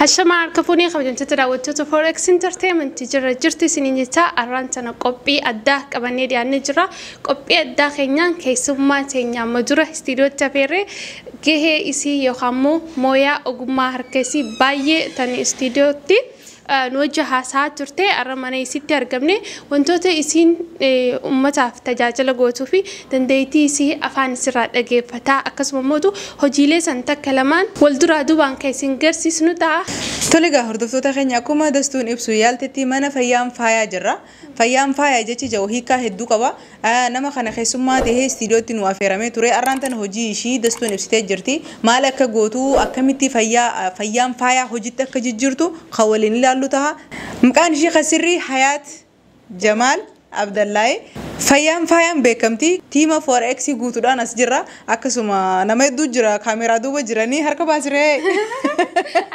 هالشمع كفوني خبجن تتراوت فوركس انترتينمنت جرتي سنين جتا أرانتنا قبي أداه كبني دي نجرا قبي أداه خينان كيسوما تينيا مدرة استيرو تفيري جه إسي يخامو مويا أقوما هركسي باي تاني استيرو تي نوجه ساعات ترتي أرماني ستة أرقمني وانتوت إسين أمتاف تجاجل قوتو في دنديتي إسي أفان سرات أجيب فتا أكسب مودو هجيلي سنتا كلمان والدرا دوبان كيسين جرسي سنوتا تلقى هردفتو تخيني أكوما دستون إبسو يالتتي مانا فيام فايا جرا فيام فايا جتي جوهيكا هدو قبا نما خانا خيسوما تهي استيديوتي نوافيرامي توري أرانتن هجي إشي دستون إبسيتي جرتي مالك قوتو أكمتي فيام فايا هجيتك جرتو خوالين لها مكان شيخ سري حياة جمال عبد الله فيام بكمتي تيما فور اكسي غوتو دا ناس جرا اكسما نما يدو جرا كاميرا دو بجراني هركا باسري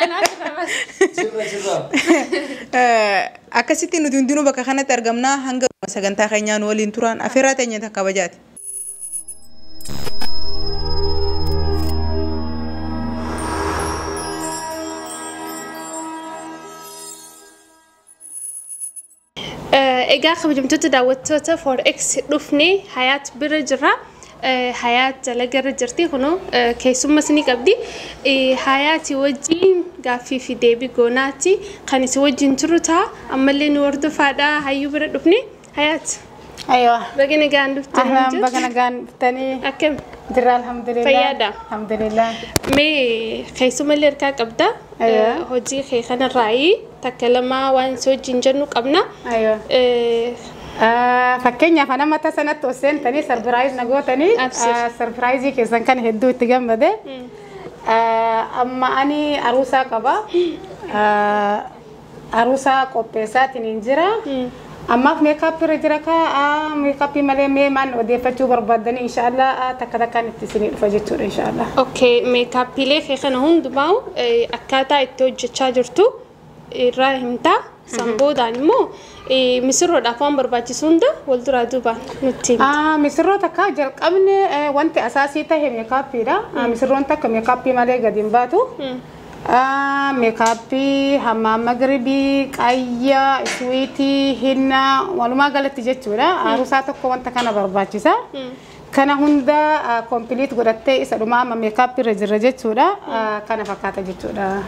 انا اكسيتي ندينو بكا خانه ترغمنا هنگ سغنتا خينان ولين توران افيرات ني تكبجات إجا خبجم تتداوت فور إكس رفني حياة برجرة حياة لجر جرتي هنو كيسوم مسني قبدي حياتي وجين قافي في ديبي قوناتي خاني سوجين تروتا أما اللي نورد فادا هيو برد رفني حياة أيوة بقينا قان دفتني أهلا بقينا قان دفتني أكم درا الحمد لله فيادا الحمد لله مي خيسوم اللي ركا قبدا هجي خيخنا الرأي تكلما وان سوجين جنو قبنا أيوة فكينيا فانا متى سنة توسين تاني سربرايز نقول تاني سربرايزي كيسان كان هدو تجمع ده أما أني أروسا كبا أروسا كوبيسات نينجرا أما في ميكاب رجركا ميكاب مالي من وديفتو بربادني إن شاء الله تكذا كانت تسنين فجتور إن شاء الله أوكي ميكاب ليه خيخنا هون دباو أكاتا إتوج تشاجرتو راهمتا سامبو دانمو مصر دافون برباتي سوندا ولدرا دوبا نتيم مصر تكا جل قبل وانت أساسي تهي ميكاب دا مصر وانت كميكاب مالي قديم باتو ميكابي حمام مغربي كايا سويتي هنا ولما قالت جتورا عروساتك وانت كان برباچسا كان هوندا كومبليت غدتي اسدما ميكابي رجرجتورا كان فكاتا جتورا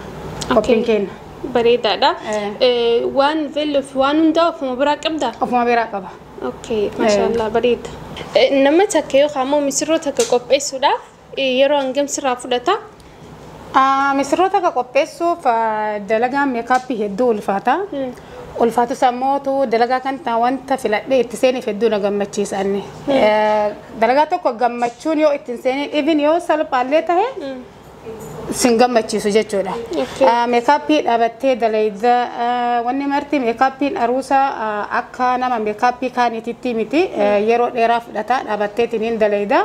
كوبينكين بريدا دا وان فيلو في وان هوندا فما براك ابدا فما براك ابا اوكي ما شاء الله بريد انما تكيو خامو مصر تكقوبي سودا يرو انغم سرا فدتا مصروتا كقبسو فدلقا ميكابي هدو الفاتا والفاتو سموتو دلقا كانت وانت في الأدي تسيني في الدولة قمتشيس أني دلقا توكو قمتشون يو اتنسيني إذن يو سالب عليتا هي سنقمتشيسو جاتشولا ميكابي أبتي دليدا واني مرتي ميكابي أروسا أكا نما ميكابي كاني تتيمتي يرو إراف داتا أبتي تنين دليدا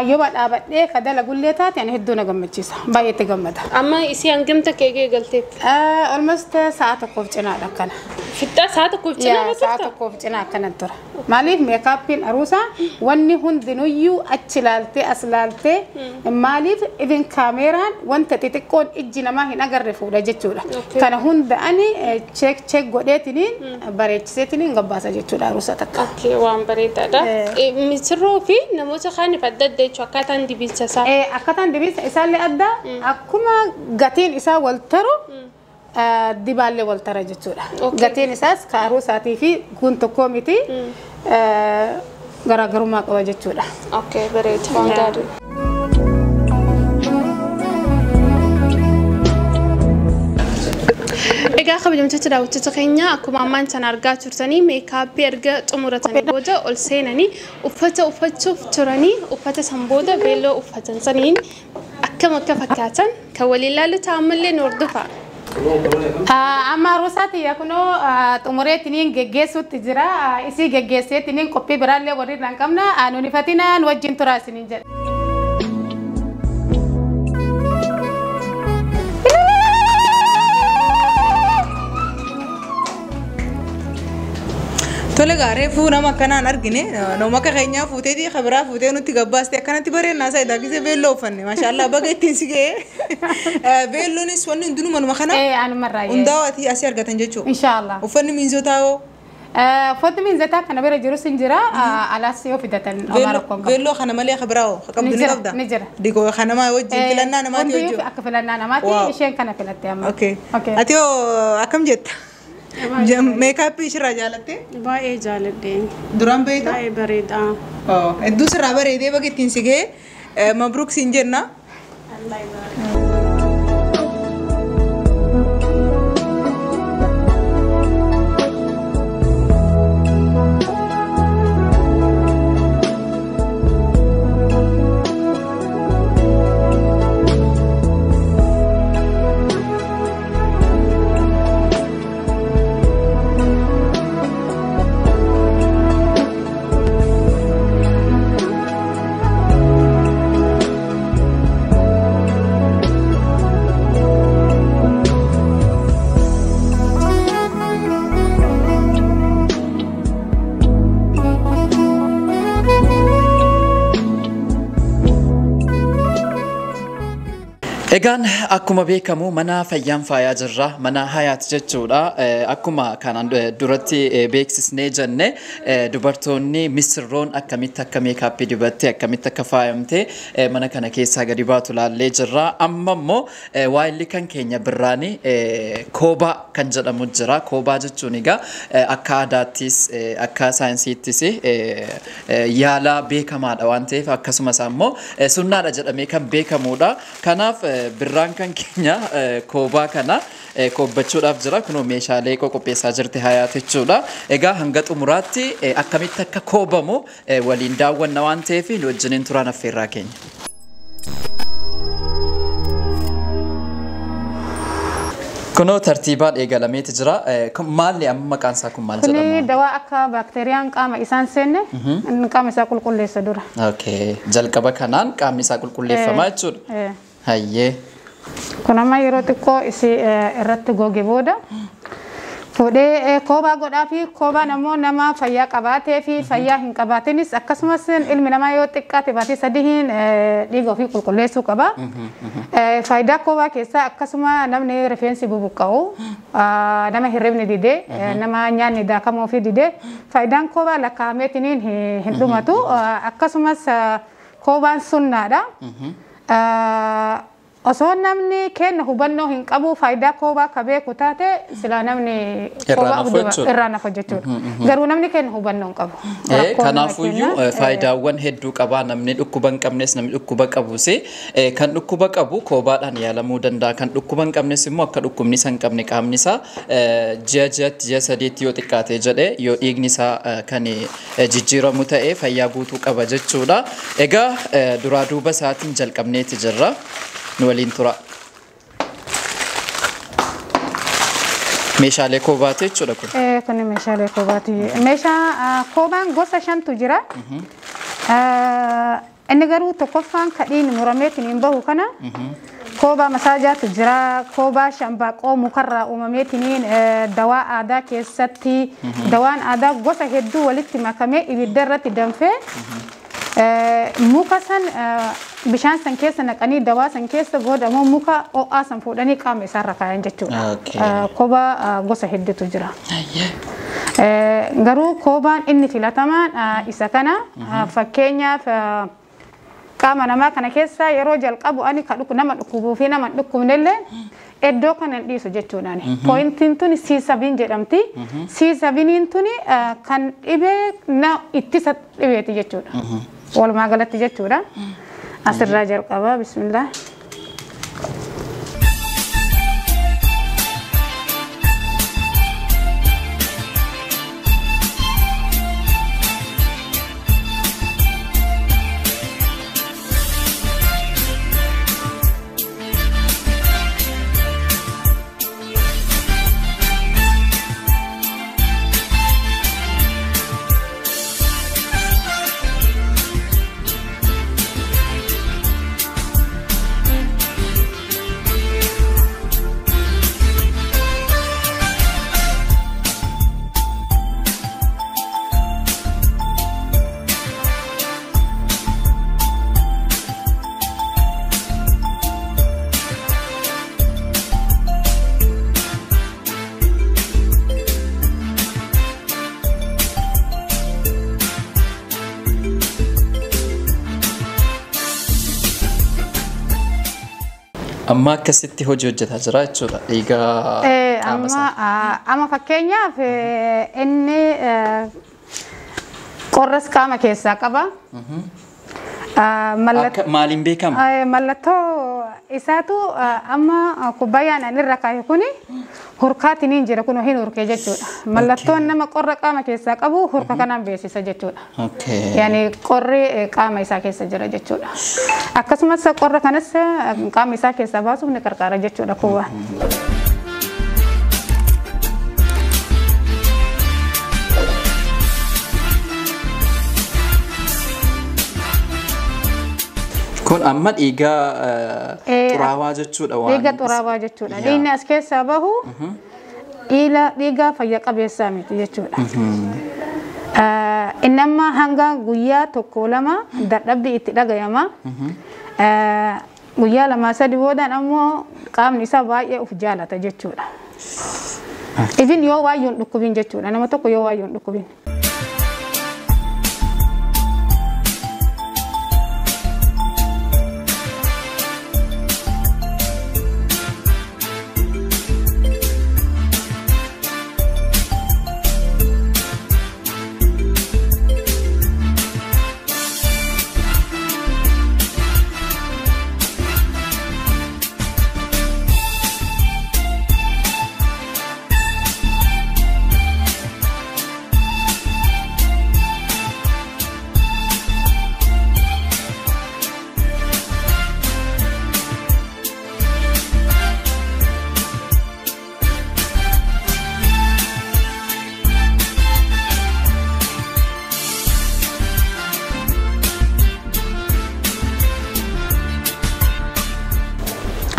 يوم أبتي كذا لقول لي تات يعني هدونا قمتشيسا بايت قمدا أما إسي أنقمتك كيجي قلتي almost ساعة كوفتنا لكنا فتا ساعة كوفتنا بس ساعة كوفتنا كنا ترى مالك ميكابين أروسا واني هون دنيو أتشلالتي أسلالتي مالك إذن كاميرا وانت تتكون إجينا ما هنا قرفوا لجتولا كان هون داني تشيك قديتني بريت سيتني قباسة جتولا أروسا تك أوكي وان بريت هذا مصرو في نموذج خاني فدد ده شوكاتان دي بيتسا أكاتان دي بيتسا إسال لي أدا أكما قتين إسا والترو ديبالي والترى جتولا قتين إساس كأروساتي في كنت كوميتي غراغرو ما قوا جتولا أوكي بريت وان داري إجا خبرم تتراو تتخينيا أكو مامان تنارجع ترتني ميكاب بيرجع تمرتني بودا ألسينني وفتا فترني وفتا سامبودا بيلو وفتا سنين أكم كفكاتن كوليلا لتعمل لي نوردفا أما روساتي يكونوا تمرتني جيجسو تجرا إسي جيجسيتني كوبي برالي وريد لانكمنا نونيفتنا نوجين تراسنين جل Tole gaaree fuuna makkanaan argine nama keenyaa fuutee di khabraa fuutee nuti gabbaastee akkanatti bareennaa isaa idaakisee beelloo uffanne maashaallah baga ittiin si ga'ee beelloonis wanni hundinuma numa kana anumarraa hundaawati asii argatan jechuudha. Inshallah. Uffanni miinzotaa hoo? Uffanni miinzotaa kana bira jiru sin jira alaas yoo fidatan Marokkoon qabu. Beelloo kana malee khabraa hoo? Qabdu ni qabda? Ni jira. Dikoo kana maa wajjin filannaa namaati wajjin. Akka filannaa namaati isheen kana filatte amma. Okay. Ati hoo akkam jetta? Makeup ishirraa jaalatte? Baay'ee jaaladhe. Duraan beektaa? Baay'ee bareeda. Hedduu sirraa bareedee baga ittiin si ga'ee mabruuk siin jenna. Egaan akkuma beekamu mana fayyaan faayaa jirra mana hayaat jechuudha akkuma kanaan duratti beeksisnee jenne dubartoonni misirroon akkamitti akka meekaappii dibattee akkamitti akka faayamtee mana kana keessaa gadi baatu laallee jirra amma immoo waayilli kan keenya birraani koobaa kan jedhamu jira koobaa jechuun egaa akka aadaattis akka saayinsiittis yaala beekamaadha waan ta'eef akkasumas ammoo sunnaadha jedhamee kan beekamuudha kanaaf birraan kan keenya koobaa kana koobbachuudhaaf jira kunoo meeshaalee qopheessaa jirti hayaat jechuudha egaa hanga xumuraatti akkamitti akka koobamu waliin daawwanna waan ta'eef wajjiniin turaan affeerraa keenya. Kunoo tartiibaan eegalameeti jira maalli amma maqaan isaa kun maal jedhama? Kuni dawaa akka baakteeriyaan qaama isaan seenne qaama isaa qulqulleessa dura. Okay jalqaba kanaan qaamni isaa qulqulleeffamaa jechuudha. Hayyee. Kun amma yeroo xiqqoo isi irratti goge booda fuudhee koobaa godhaa fi koobaan ammoo nama fayyaa qabaatee fi fayyaa hin qabaatinis akkasumas ilmi namaa yoo xiqqaate baatee sadiin dhiiga ofii qulqulleessuu qaba. Faayidaa koobaa keessaa akkasuma namni rifeensi bubuqqa'u nama hirribni didee nama nyaanni daakamuu fi didee faayidaan koobaa lakkaa'ameetiniin hin dhumatu akkasumas koobaan sunnaadha. Osoo namni kenna hubannoo hin qabu faayidaa koobaa ka beeku taate silaa namni irraa nafa jechuudha. Garuu namni kenna hubannoo hin qabu. Kanaafuyyuu faayidaawwan hedduu qabaa namni dhukkuba hin qabnes namni dhukkuba qabus kan dhukkuba qabu koobaadhaan yaalamuu danda'a kan dhukkuba hin qabnes immoo akka dhukkubni isa hin qabne qaamni isaa ji'a sadiitti yoo xiqqaate jedhee yoo dhiigni isaa kan jijjiiramu ta'ee fayyaa guutuu qaba jechuudha. Egaa duraa duuba isaatiin jalqabneeti jirra. Waliin tura. Meeshaalee koobaati jechuudha kun. Kun meeshaalee koobaati. Meeshaa koobaan gosa 5tu jira. Inni garuu tokkoffaan kadhiin murameetiin hin bahu kana. Koobaa masaajaatu jira. Koobaa shambaaqoo mukarraa uumameetiin dawaa aadaa keessatti dawaan aadaa gosa hedduu walitti makamee ibidda irratti danfee muka san bishaan san keessa naqanii dawaa san keessa godhamoo muka ho'aa san fuudhanii qaama isaarra kaayan jechuudha. Koobaa gosa hedduutu jira. Garuu koobaan inni filatamaan isa kana fakkeenyaaf qaama namaa kana keessa yeroo jalqabu ani ka nama dhukkubuu fi nama dhukkubnellee iddoo kanan dhiisu jechuudhaani. Pointiin tuni C7 jedhamti. C7 tuni kan dhibee ittisa dhibeeti jechuudha. Walumaa galatti jechuudha. Asirraa jalqaba bismillah. Amma akkasitti hojii hojjetaa jira jechuudha. Dhiigaa qaama isaa. Amma fakkeenyaaf inni qorras qaama keessaa qaba. Maaliin beekama? Mallattoo isaatu amma kubbaayaan anirra kaa'e kuni hurkaatiin hin jira kun hin hurkee jechuudha. Mallattoon nama qorra qaama keessaa qabu hurka kanaan beeksisa jechuudha. Yani qorri qaama isaa keessa jira jechuudha. Akkasumas qorra kanas qaama isaa keessaa baasuuf ni gargaara jechuudha kuwwaan. Kun amma dhiigaa xuraawaa jechuudha waan. Dhiiga xuraawaa jechuudha. Dhiigni as keessaa bahu dhiiga fayya qabeessaa miti jechuudha. Inni amma hanga guyyaa tokko lama dadhabbii itti dhagayama. Guyyaa lama sadi boodaan ammoo qaamni isaa baay'ee uf jaalata jechuudha. Ifin yoo waayyoon dhukkubin jechuudha. Nama tokko yoo waayyoon dhukkubin.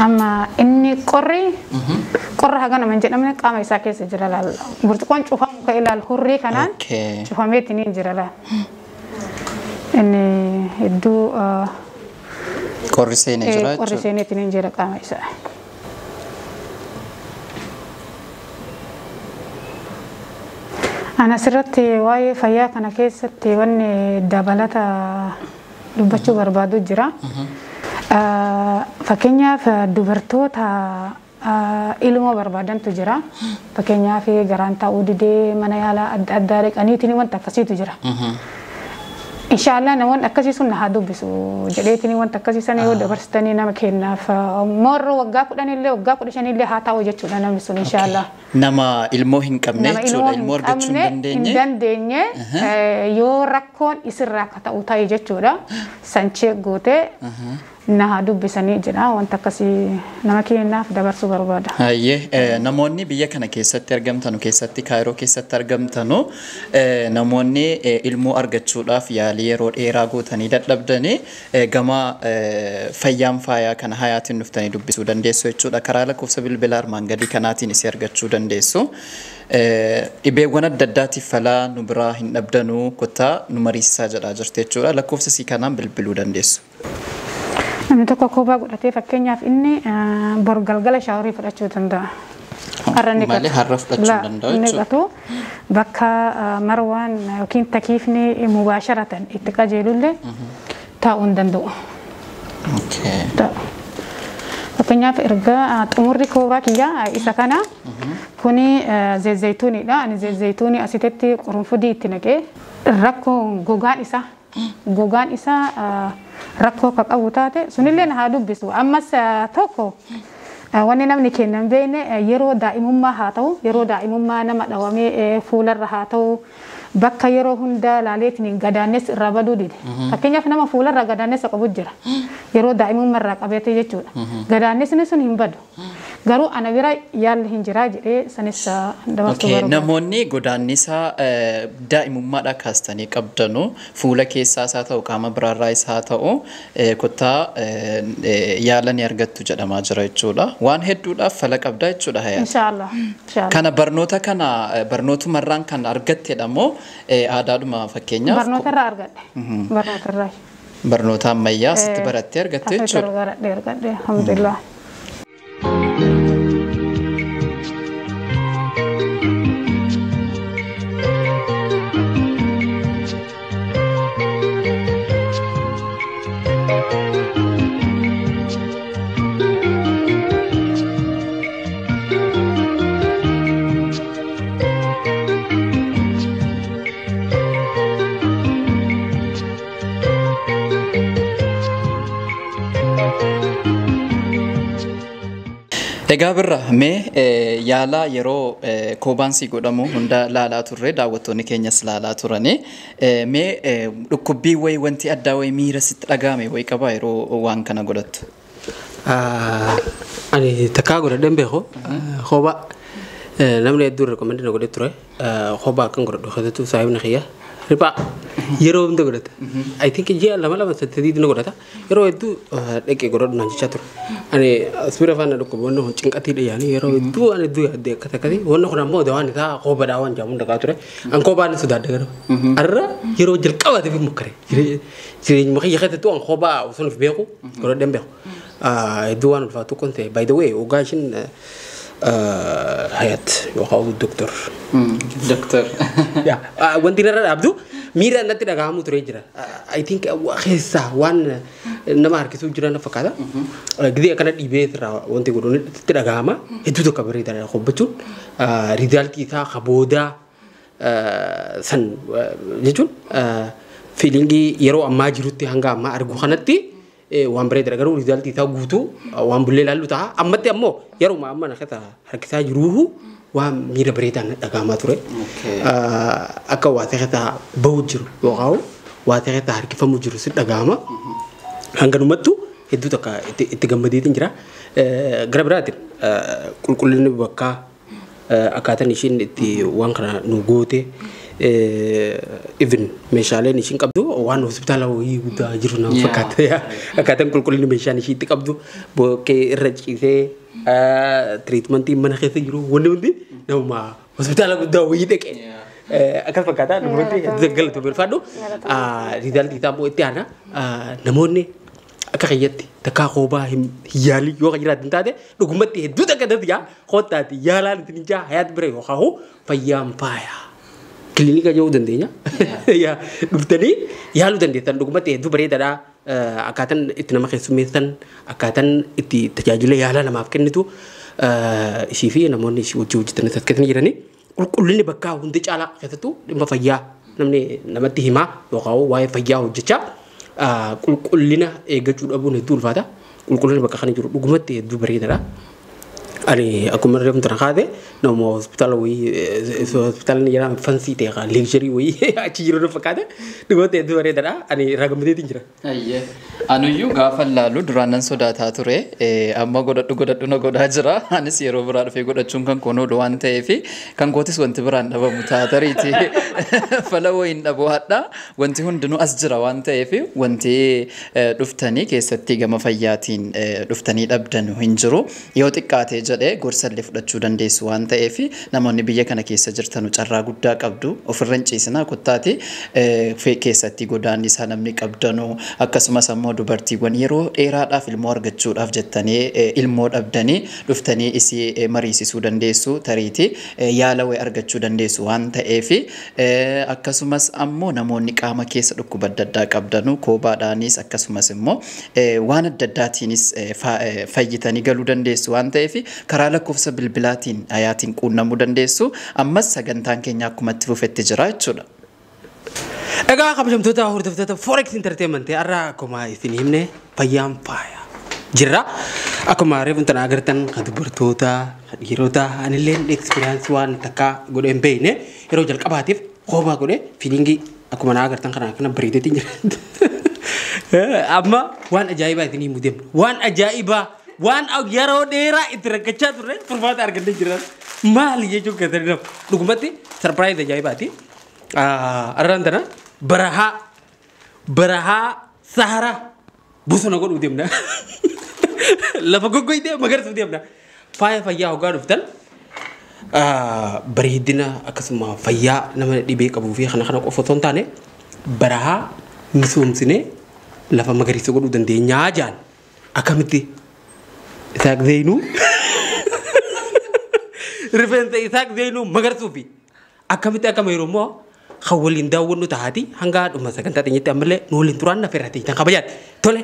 Amma inni qorri hagana man jedhamne qaama isaa keessa jira laal. Burtuqoon cufamu ka ilaal hurrii kanaan cufameetiin hin jira laal. Inni hedduu qorri seenee jira jechuudha. Qorri seeneetiin hin jira qaama isaa. Ana asirratti waa'ee fayyaa kana keessatti wanni dabalata dubbachuu barbaadu jira. Fakkeenyaaf dubartoota ilmoo barbaadantu jira. Fakkeenyaaf garaan ta'uu didee mana yaalaa adda addaa dhaqaniitiin wanta akkasiitu jira. Inshallah namoonni akkasii sun haa dubbisu jedheetiin wanta akkasii sana yoo dabarsitanii nama kennaaf morro waggaa 10 illee waggaa 15 illee haa ta'u jechuudha namni sun inshallah. Nama ilmoo hin qabne jechuudha ilmoo argachuu hin dandeenye yoo rakkoon isirraa akka ta'u ta'e jechuudha sanchee gootee na dubbisanii jira wanta akkasii nama kennaaf dabarsuu barbaada. Hayyee namoonni biyya kana keessatti argamtanu keessatti Kaayiroo keessatti argamtanu namoonni ilmoo argachuudhaaf yaalii yeroo dheeraa gootanii dadhabdanii gama fayyaan faayaa kana hayaatiin dhuftanii dubbisuu dandeessu jechuudha. Karaa lakkoofsa bilbila armaan gadii kanaatiin isii argachuu dandeessu. Dhibeewwan adda addaatiif falaa nu biraa hin dhabdanuu kottaa nu mariisisaa jedhaa jirti jechuudha. Lakkoofsa isii kanaan bilbiluu dandeessu. Namni tokko kophee godhatee fakkeenyaaf inni bor galgala shaaworii fudhachuu danda'a. Malee har'a fudhachuu danda'a jechuudha. Bakka marwaan yookiin takiifni mubaasharatan itti qajeelullee taa'uu hin danda'u. Fakkeenyaaf erga xumurri koobaa kiyyaa isa kana kuni zayituuniidha. Ani zayituunii asitti qurunfudii itti naqee rakkoo gogaan isaa rakkoo akka qabu taate sunillee haa dubbisu. Ammas tokko wanni namni kennan beekne yeroo daa'imummaa haa ta'u yeroo daa'imummaa nama dhawamee fuularra haa ta'u bakka yeroo hunda laaleetiin gadaannes irraa baduu dide. Fakkeenyaaf nama fuularra gadaannessa qabu jira yeroo daa'imummaa irraa qabeete jechuudha. Gadaannesni sun hin badu. Garuu ana bira yaalli hin jira jedhee sanis dabarsuu barbaada. Namoonni godaannisa daa'imummaadhaa kaastanii qabdanu fuula keessaas haa ta'u qaama biraarraa isaa ta'u kottaa yaala ni argattu jedhamaa jira jechuudha. Waan hedduudhaaf fala qabda jechuudha hayaa. Inshallah. Kana barnootumarraan kan argattedha moo aadaadhuma fakkeenyaaf? Barnootarraa argadhe. Barnoota ammayyaa sitti barattee argatte jechuudha. Argadhe. Alhamdulillah. Egaa birra mee yaala yeroo koobaan si godhamu hunda laalaa turre daawwattoonni keenyas laalaa turani mee dhukkubbii wayi wanti addaa wayi miira sitti dhagahame wayi qabaa yeroo waan kana godhattu? Ani takkaa godhadheen beeku koobaa namni hedduu rekomendii na godhee ture koobaa kan godhadhu keessattuu saayibna kiyya riphaa yeroo hunda godhata. I think ji'a lama saddeetii na godhata yeroo hedduu dhaqee godhadhu naan jechaa ture. Ani asbira faana dhukkuboonni kun cinqatii dhiyaanii yeroo hedduu ani hedduu yaaddee akkata akkati wanni kun ammoo dawaan isaa koobaadhaa waan jaamuun dhagaa ture. An koobaan sodaadha garuu arra yeroo jalqabaatiif mukkare jireenya kiyya keessattuu an koobaa osoo nuuf beeku godhadheen beeku. Hedduu waan ulfaatu kun ta'e by the way ogaa ishiin Hayat yookaan doktor. Doktor. Wanti narra dhaabdu miira natti dhagahamu ture jira. I think keessaa waan nama harkisuu jira na fakkaata. Gidee akkana dhibee irraa wanti godhuun itti dhagahama. Hedduu tokko bareedaadha qophachuun. Rizaaltii isaa kaboodaa san jechuun fiilingii yeroo ammaa jirutti hanga ammaa argu kanatti waan bareedaadha garuu rizaaltii isaa guutuu waan bullee laallu ta'a. Ammatti ammoo yeroo amma nakata harkisaa jiruuhu waan miira bareedaan dhagahamaa ture. Akka waa ta'eetaa bahu jiru yookaan waa ta'eetaa harkifamu jiru si dhagahama. Hanganumattu hedduu takka itti gammadeetiin jira. Gara biraatiin qulqullinni bakkaa akkaataan ishiin itti waan kana nu goote even meeshaaleen ishiin qabdu waan hospitaala wayii guddaa jiru nama fakkaata. Akkaataan qulqullinni meeshaan ishiitti qabdu bokkee irra ciisee treatmentii mana keessa jiru wanni hundi nama hospitaala guddaa wayii dhaqe. Akkas fakkaata namoonni galata beelfaadhu rizaaltii isaa immoo itti aana namoonni akka kiyyatti takkaa koobaa hin yaalii yoo jiraatan taate dhugumatti hedduu takka darbiyaa kootaati yaalaan ittiin ijaa hayaat bira yookaan fayyaan faaya. Klinika jauh dandeenya. Ya, dhuftanii yaaluu dandeessan dhugumatti hedduu bareedaadha. Akkaataan itti nama keessummeessan akkaataan itti tajaajila yaalaa namaaf kennitu ishii fi namoonni ishii wajjin hojjetan as keessatti jiranii qulqullinni bakkaa hundi caalaa keessattuu dhimma fayyaa namni namatti himaa yookaan waa'ee fayyaa hojjechaa qulqullina eeggachuu dhabuun hedduu ulfaata. Qulqullina bakka kana jiru dhugumatti hedduu bareedaadha. Ani akkuma reemu tana kaate nama hospitaala wayii hospitaalni jedhama fancy ta'e luxury wayii achi jiru na fakkaata dhugumatti hedduu bareedaadha. Ani irraa gammadeetiin jira. Anuyyuu gaafa laalu duraan nan sodaataa ture amma godhadhu na godhaa jira. Anis yeroo biraa dhufee godhachuun kan koonoo waan ta'eef kan kootis wanti biraan dhabamu taatariiti fala wayiin dhaboo hadha wanti hundinuu as jira waan ta'eef wanti dhuftanii keessatti gama fayyaatiin dhuftanii dhabdan hin jiru yoo xiqqaatee jedhee gorsallee fudhachuu dandeessu waan ta'eef namoonni biyya kana keessa jirtanu carraa guddaa qabdu ofirra hin ciisinaa kuttaati keessatti godaannisaa namni qabdanu akkasumas ammoo dubartiiwwan yeroo dheeraadhaaf ilmoo argachuudhaaf jettanii ilmoo dhabdanii dhuftanii isii mariisisuu dandeessu tariiti yaala wayii argachuu dandeessu waan ta'eef akkasumas ammoo namoonni qaama keessa dhukkuba adda addaa qabdanu koobaadhaanis akkasumas immoo waan adda addaatiinis fayyitanii galuu dandeessu waan ta'eef karaa lakkoofsa bilbilaatiin ayaatiin quunnamuu dandeessu. Ammas sagantaan keenya akkuma itti fufetti jira jechuudha. Egaa kabajamtoota hordoftoota Forex Entertainment irraa akkuma isin himne fayyaan faaya jirra. Akkuma reefuun tana agartan kan dubartoota dhiirota anillee experience waan takka godheen beekne yeroo jalqabaatiif koobaa godhee fiilingii akkuma na agartan kana bareedeetiin jira. Amma waan ajaa'ibaa isin himuu deemna. Waan ajaa'ibaa waan yeroo dheeraa itti rakkachaa turre furmaata argannee jira. Maali jechuun kan ta'e dhugumatti surprise ajaa'ibaati. Arraan tana barahaa Saharaa bosona godhuu deemna. Lafa goggoydee magariisuu deemna. Faaya fayyaa hoggaa dhuftan bareedina akkasuma fayyaa nama dhibee qabuu fi kana qofa osoo hin taane barahaa misoomsinee lafa magariisa godhuu dandeenyaa jaan akkamitti Isaak Zeenuu rifeensa Isaak Zeenuu magarsuu fi akkamitti akkama yeroo immoo kan waliin daawwannu taati hanga dhuma sagantaa teenyetti ammallee nu waliin turaan na ferrate kan kabajaat tole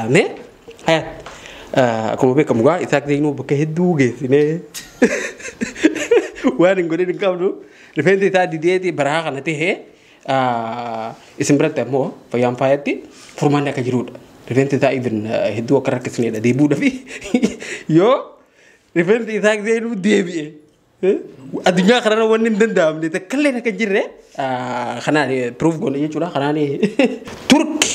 mee hayat akkuma beekamu gaa Isaak Zeenuu bakka hedduu geessinee waan hin godhin hin qabnu rifeensa isaa dideeti barahaa kana tahee isin biratti ammoo fayyaan faayatti furmaanni akka jirudha. Rifeensa isaa even hedduu akka rakkisneedha deebuudha fi yoo rifeensi isaa seenuu deebi'e. Addunyaa kanarra wanni hin danda'amne takkallee akka jirre kanaan proof goone jechuudha. Kanaan turki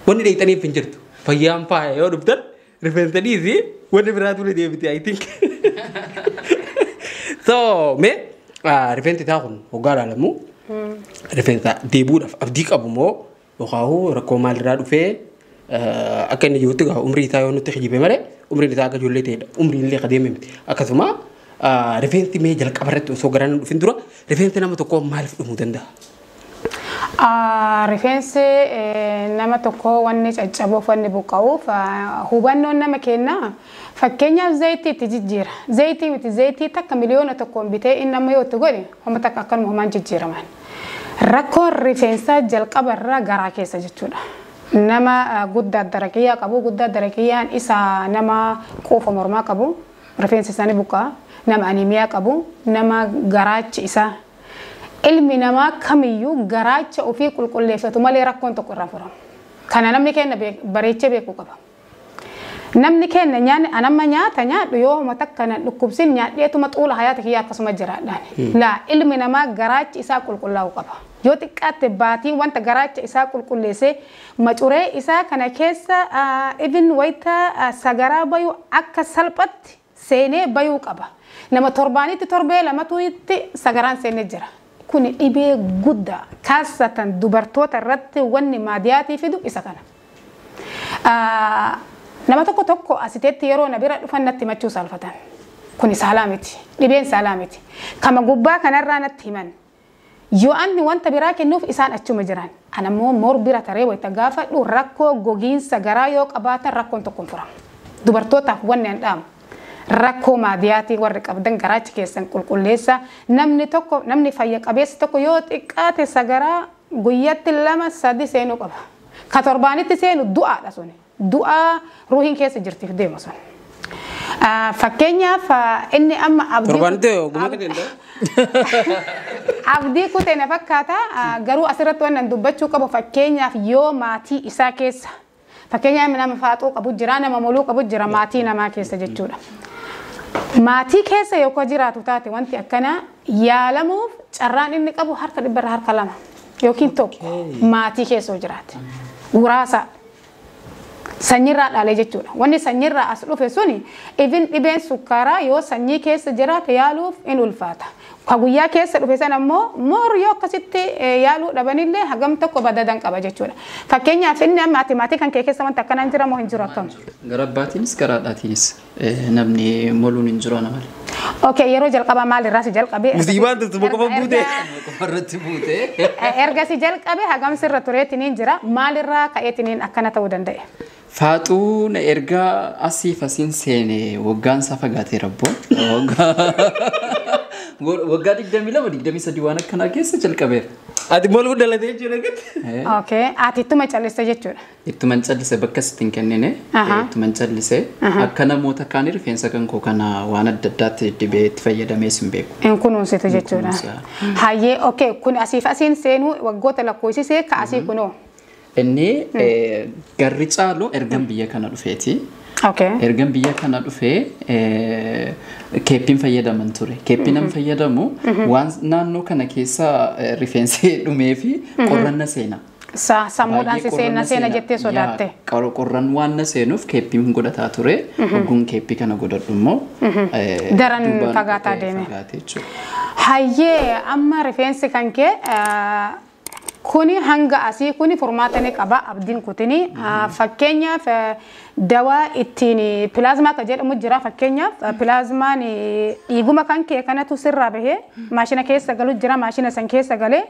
wanni dheeyxaniif hin jirtu. Fayyaan faaya yoo dhuftan rifeensa dhiisi wanni biraatu ni deebite I think. So mee rifeensi isaa kun hoggaa ilaalamu rifeensa deebuudhaaf abdii qabu moo yookaan rakkoo maalirraa dhufee akka inni jirutti umrii isaa yoo nutti hijibe malee umriin isaa akka ijoollee ta'edha. Umriin illee qadeeme miti. Akkasuma rifeensi mee jalqaba irratti osoo garaan dhufin dura rifeensi nama tokkoo maaliif dhumuu danda'a? Rifeensi nama tokkoo wanni caccabuuf wanni buqqa'uuf hubannoon nama kennaa. Fakkeenyaaf zayitii itti jijjiira. Zayitii miti zayitii takka miliyoona tokkoon bitee inni amma yoo itti godhe homa takka akkanuma homaan jijjiiraman. Rakkoon rifeensaa jalqaba irraa garaa keessa jechuudha. Nama guddaa darakiyyaa qabu guddaa darakiyyaan isa nama quufa mormaa qabu rifeensi isaanii buqqaa. Nama animiyaa qabu nama garaacha isaa ilmi namaa kamiyyuu garaacha ofii qulqulleeffatu malee rakkoon tokko irraa furamu. Kana namni kenna bareechee beekuu qaba. Namni kenna nyaanni anamma nyaata nyaadhu yoo homa takka nan dhukkubsin nyaadheetuma xuula hayaata kiyyaa akkasuma jiraadhaan. Laa ilmi namaa garaachi isaa qulqullaa'uu qaba. Yoo xiqqaatte baatiin wanta garaacha isaa qulqulleessee macuree isaa kana keessa even wayita sagaraa bayuu akka salphatti seenee bayuu qaba. Nama torbaanitti torbee lamatu itti sagaraan seenee jira. Kuni dhibee guddaa kaasatan dubartoota irratti wanni maadiyaatii fidu isa kana. Nama tokko asiteetti yeroo na bira dhufan natti machuu saalfatan. Kuni saalaa miti. Dhibeen saalaa miti. Kama gubbaa kanarraa natti himan. Yoo anni wanta biraa kennuuf isaan achuma jiran. Anammoo moor bira taree wayita gaafadhu rakkoo gogiinsa garaa yoo qabaatan rakkoon tokkoon furamu. Dubartootaaf wanni an dhaamu. Rakkoo maadiyaatii warri qabdan garaachi keessan qulqulleessa namni fayya qabeessi tokko yoo xiqqaate sagaraa guyyaatti 2-3 seenuu qaba. Ka torbaanitti seenu du'aadha suni. Du'aa ruuhiin keessa jirtiif deema sun. Fakkeenyaaf inni amma abdii kutee na fakkaata garuu asirratti waan dubbachuu qabu fakkeenyaaf yoo maatii isaa keessa fakkeenyaaf nama faaxuu qabu jira nama moluu qabu jira maatii namaa keessa jechuudha. Maatii keessa yoo jiraatu taate wanti akkana yaalamuuf carraan inni qabu harka 100 harka 2 yookiin tokko maatii keessa jiraate. Wuraasa sanyirraa dhaalee jechuudha. Wanni sanyirraa as dhufe suni even dhibeen sukkaaraa yoo sanyii keessa jiraate yaaluuf in ulfaata. Ka guyyaa keessa dhufe san ammoo moor yoo akkasitti yaaluu dhabanillee hagam tokko badadan qaba jechuudha. Fakkeenyaaf inni amma maatii kan kee keessa wanta akkanaan jira moo hin jiru akkam? Gara abbaatiinis gara haadhaatiinis namni moluun hin jiru anamale. Okay, yeroo jalqaba maalirraa si jalqabee? Musiibaan tuttuba qofa buutee. Qofarratti buutee. Erga si jalqabee hagam sirra tureetiniin jira maalirraa ka'eetiniin akkana ta'uu danda'e? Faaxuun erga asii fasiin seene waggaan isaa fagaatee rabbo. Waggaa 22-23 waan akkanaa keessa jalqabeera. Ati moluu dhalatee jechuudha gati? Okay, ati ittuma calliste jechuudha. Ittuma callise bakka sitti hin kennine. Ittuma callise. Akka namoota kaan rifeensa kan koo kana waan adda addaatti dibee itti fayyadamee sin beeku. Hin kunuunsite jechuudha. Hayyee okay kun asiif asiin seenuu waggoota lakkoofsisee ka asii kunoo. Inni garri caalu ergan biyya kana dhufeeti. Okay. Ergan biyya kana dhufee keeppiin fayyadaman ture. Keeppiin an fayyadamu waan naannoo kana keessa rifeensi dhumee fi qorranna seena. Sammuudhaan si seena jettee sodaatte. Qorran waan na seenuuf keeppiin godhataa ture. Ogguun keeppii kana godhadhu immoo daran fagaataa deeme. Hayyee amma rifeensi kan kee kuni hanga asii kuni furmaatanii qaba abdiin kutini fakkeenyaaf dawaa ittiin pilaazmaa ka jedhamu jira fakkeenyaaf pilaazmaan dhiiguma kan kee kanatu sirraa bahee maashina keessa galu jira maashina san keessa galee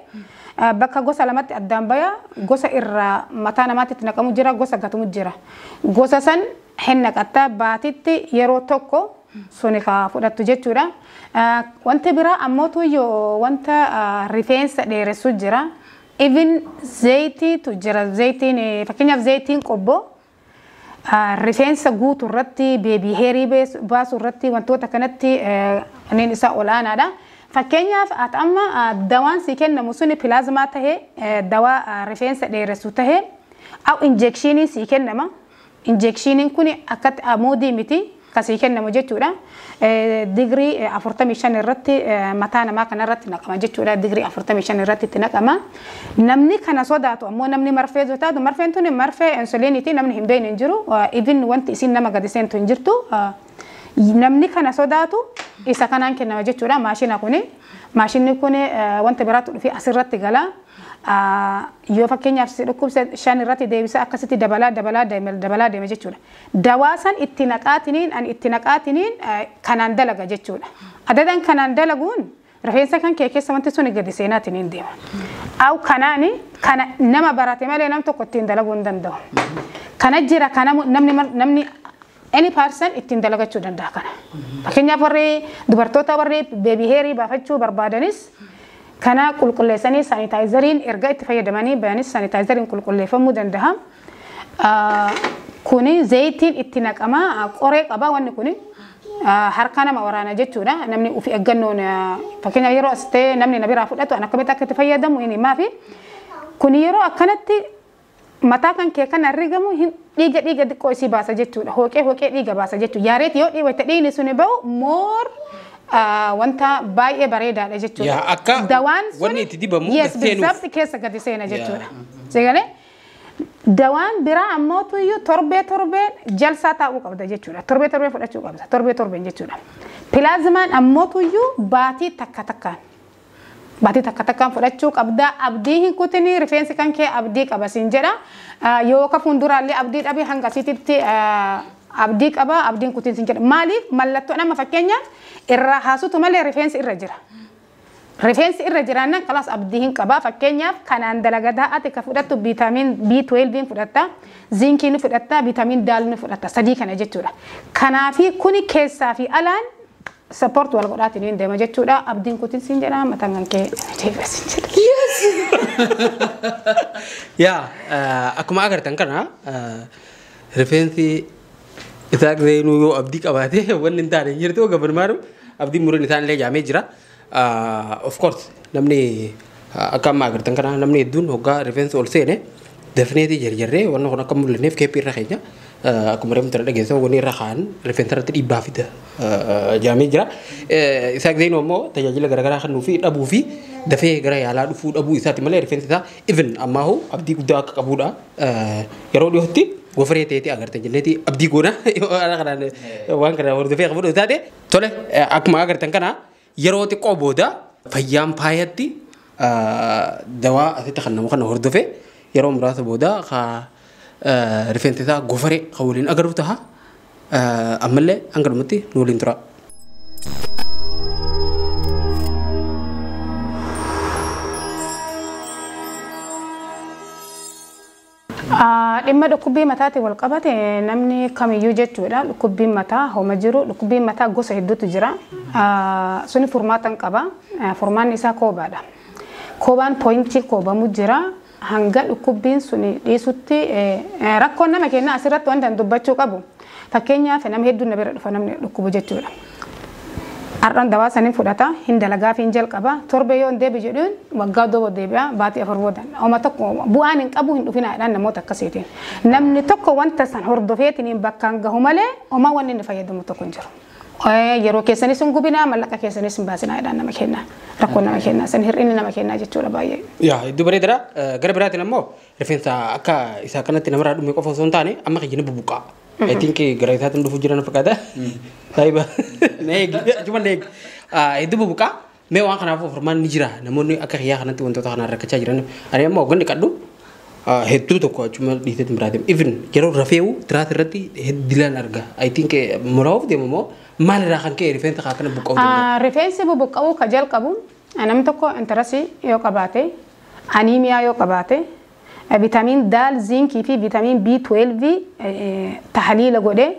bakka gosa lamatti addaan baya gosa irraa mataa namaatti itti naqamu jira gosa gatamu jira gosa san hin naqatta baatitti yeroo tokko suni ka fudhattu jechuudha wanti biraa ammootu yoo wanta rifeensa dheeressu jira. Even zayitii tu jira zayitiin fakkeenyaaf zayitiin qobboo rifeensa guutuu irratti beebii heerii baasuu irratti wantoota kanatti kanneen isaa olaanaadha. Fakkeenyaaf ati amma dawaan si kennamu suni pilaazmaa tahee dawaa rifeensa dheeressu tahee au injekshinii si kennama. Injekshiniin kun akkatti amoodii miti kasii kennamu jechuudha. Digirii 45 irratti mataa namaa kana irratti naqama jechuudha. Digirii 45 irratti itti naqama. Namni kana sodaatu ammoo namni marfee sodaatu marfeen tuni marfee insuliiniiti namni hin beekne hin jiru. Even wanti isin nama gadi seentu hin jirtu. Namni kana sodaatu isa kanaan kennama jechuudha. Maashinni kuni wanta biraatti dhufi asirratti gala. Yoo fakkeenyaaf si dhukkubse 5 irratti deebisa akkasitti dabalaa deema jechuudha. Dawaa san itti naqaatiniin kanaan dalaga jechuudha. Adadan kanaan dalaguun rifeensa kan kee keessa wanti sun gadi seenaatiniin deema. Aw kanaani kana nama barate malee nam tokko ittiin dalaguu hin danda'u. Kana jira kana namni any person ittiin dalagachuu danda'a kana. Fakkeenyaaf warri dubartoota warri beebii heerii baafachuu barbaadanis kana qulqulleessanii saanitaayizariin erga itti fayyadamanii bayanis saanitaayizariin qulqulleeffamuu danda'a. Kuni zayitiin itti naqama qoree qaba wanni kuni harka nama waraana jechuudha. Namni ufi eeggannoon fakkeenyaaf yeroo asitee namni na biraa fudhatu an akkamitti akka itti fayyadamu inni maafi kuni yeroo akkanatti mataa kan kee kan arrigamu dhiiga xiqqoo isii baasa jechuudha. Hooqee dhiiga baasa jechuudha. Yaareeti yoo dhiibatte dhiigni suni ba'u moor wanta baay'ee bareedaadha jechuudha. Akka wanni itti dibamu bisabti keessa gadi seena jechuudha. Seegalee dawaan biraa ammoo tuyyuu torbee jalsaa taa'uu qabda jechuudha. Torbee fudhachuu qabda. Torbeen jechuudha. Pilaazmaan ammoo tuyyuu baatii takkaan fudhachuu qabda. Abdii hin kutini rifeensi kan kee abdii qaba siin jedha. Yoo ka fuulduraallee abdii dhabe hanga asitti abdii qaba abdiin kutin siin jedha. Maaliif mallattoo nama fakkeenyaaf irraa haasutu malee rifeensi irra jira. Rifeensi irra jiraannan kalas abdii hin qaba. Fakkeenyaaf kanaan dalagadaa ati ka fudhattu viitaamin B12 fudhatta, ziinkiin fudhatta, viitaamin D fudhatta. Sadii kana jechuudha. Kanaafi kuni keessaa fi alaan support wal godhaatiin deema jechuudha. Abdiin kutin siin jedha mataan kan kee deebisin jedha. Yaa akkuma agartan kana rifeensi isaa zeenuu yoo abdii qabaate wanni hin taane jirtu gabanumaan abdii muraan isaanillee jaamee jira. Of course namni akka amma agartan kana namni hedduun hoggaa rifeensa ol seene definitely jarjarree wanna kun akka mul'anneef keeppii irra keenya akkuma reemtu irra dhageessa wanni irra kaan rifeensa irratti dhiibbaa fida jaamee jira. Isaa zeenuu ammoo tajaajila garaagaraa kan nuufi dhabuu fi dafee gara yaalaa dhufuu dhabuu isaati malee rifeensi isaa even ammaahu abdii guddaa akka qabuudha. Yeroo dhiyootti gofaree ta'eeti agartan jenneeti abdii goona waan kana hordofee qabuudha isaati. Tole akkuma agartan kana yeroo xiqqoo booda fayyaan faayatti dawaa asitti kan namu kana hordofee yeroo muraasa booda rifeensi isaa gofaree kan waliin agarru ta'a. Ammallee hanga dhumatti nu waliin tura. Dhimma dhukkubbii mataati wal qabate namni kamiyyuu jechuudha. Dhukkubbiin mataa homa jiru. Dhukkubbiin mataa gosa hedduutu jira. Suni furmaatan qaba. Furmaanni isaa koobaadha. Koobaan pooyintii koobamu jira. Hanga dhukkubbiin suni dhiisutti rakkoon nama kenna asirratti wanta dubbachuu qabu. Fakkeenyaaf nama hedduun na bira dhufa namni dhukkubu jechuudha. Har'aan dawaa sanii fudhata hin dalagaa fi hin jalqaba torbe yoo deebi jedhuun waggaa doobo deebi'a baatii afur boodan oma tokko bu'aan hin qabu hin dhufinaadhaan namoota akkasiitiin namni tokko wanta san hordofeetiin bakkaan gahu malee oma wanni inni fayyadamu tokko hin jiru. Yeroo keessanis hin gubinaa mallaqa keessanis hin baasinaadhaan nama kenna rakkoon nama kenna san hir'inni nama kenna jechuudha baay'ee. Yaa hedduu bareedara gara biraatiin ammoo rifeensa akka isaa kanatti namarraa dhume qofa osoo hin taane amma keenya bubuqaa. I think gara isaatiin dhufu jiran fakkaata. Taiba. Cuma neeg. Hedduu bubuqaa. Mee waan kanaaf furmaan ni jira. Namoonni akka xiyyaa kanatti wantoota kanaan rakkachaa jiran. Ani ammoo hoogganni qadhu hedduu tokko achuma dhiiseetiin biraatiin. Even yeroo rafeewu tiraata irratti heddilaan arga. I think muraa'uuf deemu immoo maalirraa kan ka'e rifeensa kana buqqa'uu danda'a? Rifeensi bubuqqa'uu ka jalqabu namni tokko intarasii yoo qabaate aniimiyaa yoo qabaate vitamin D, zinkii fi vitamin B12 tahaliila godhee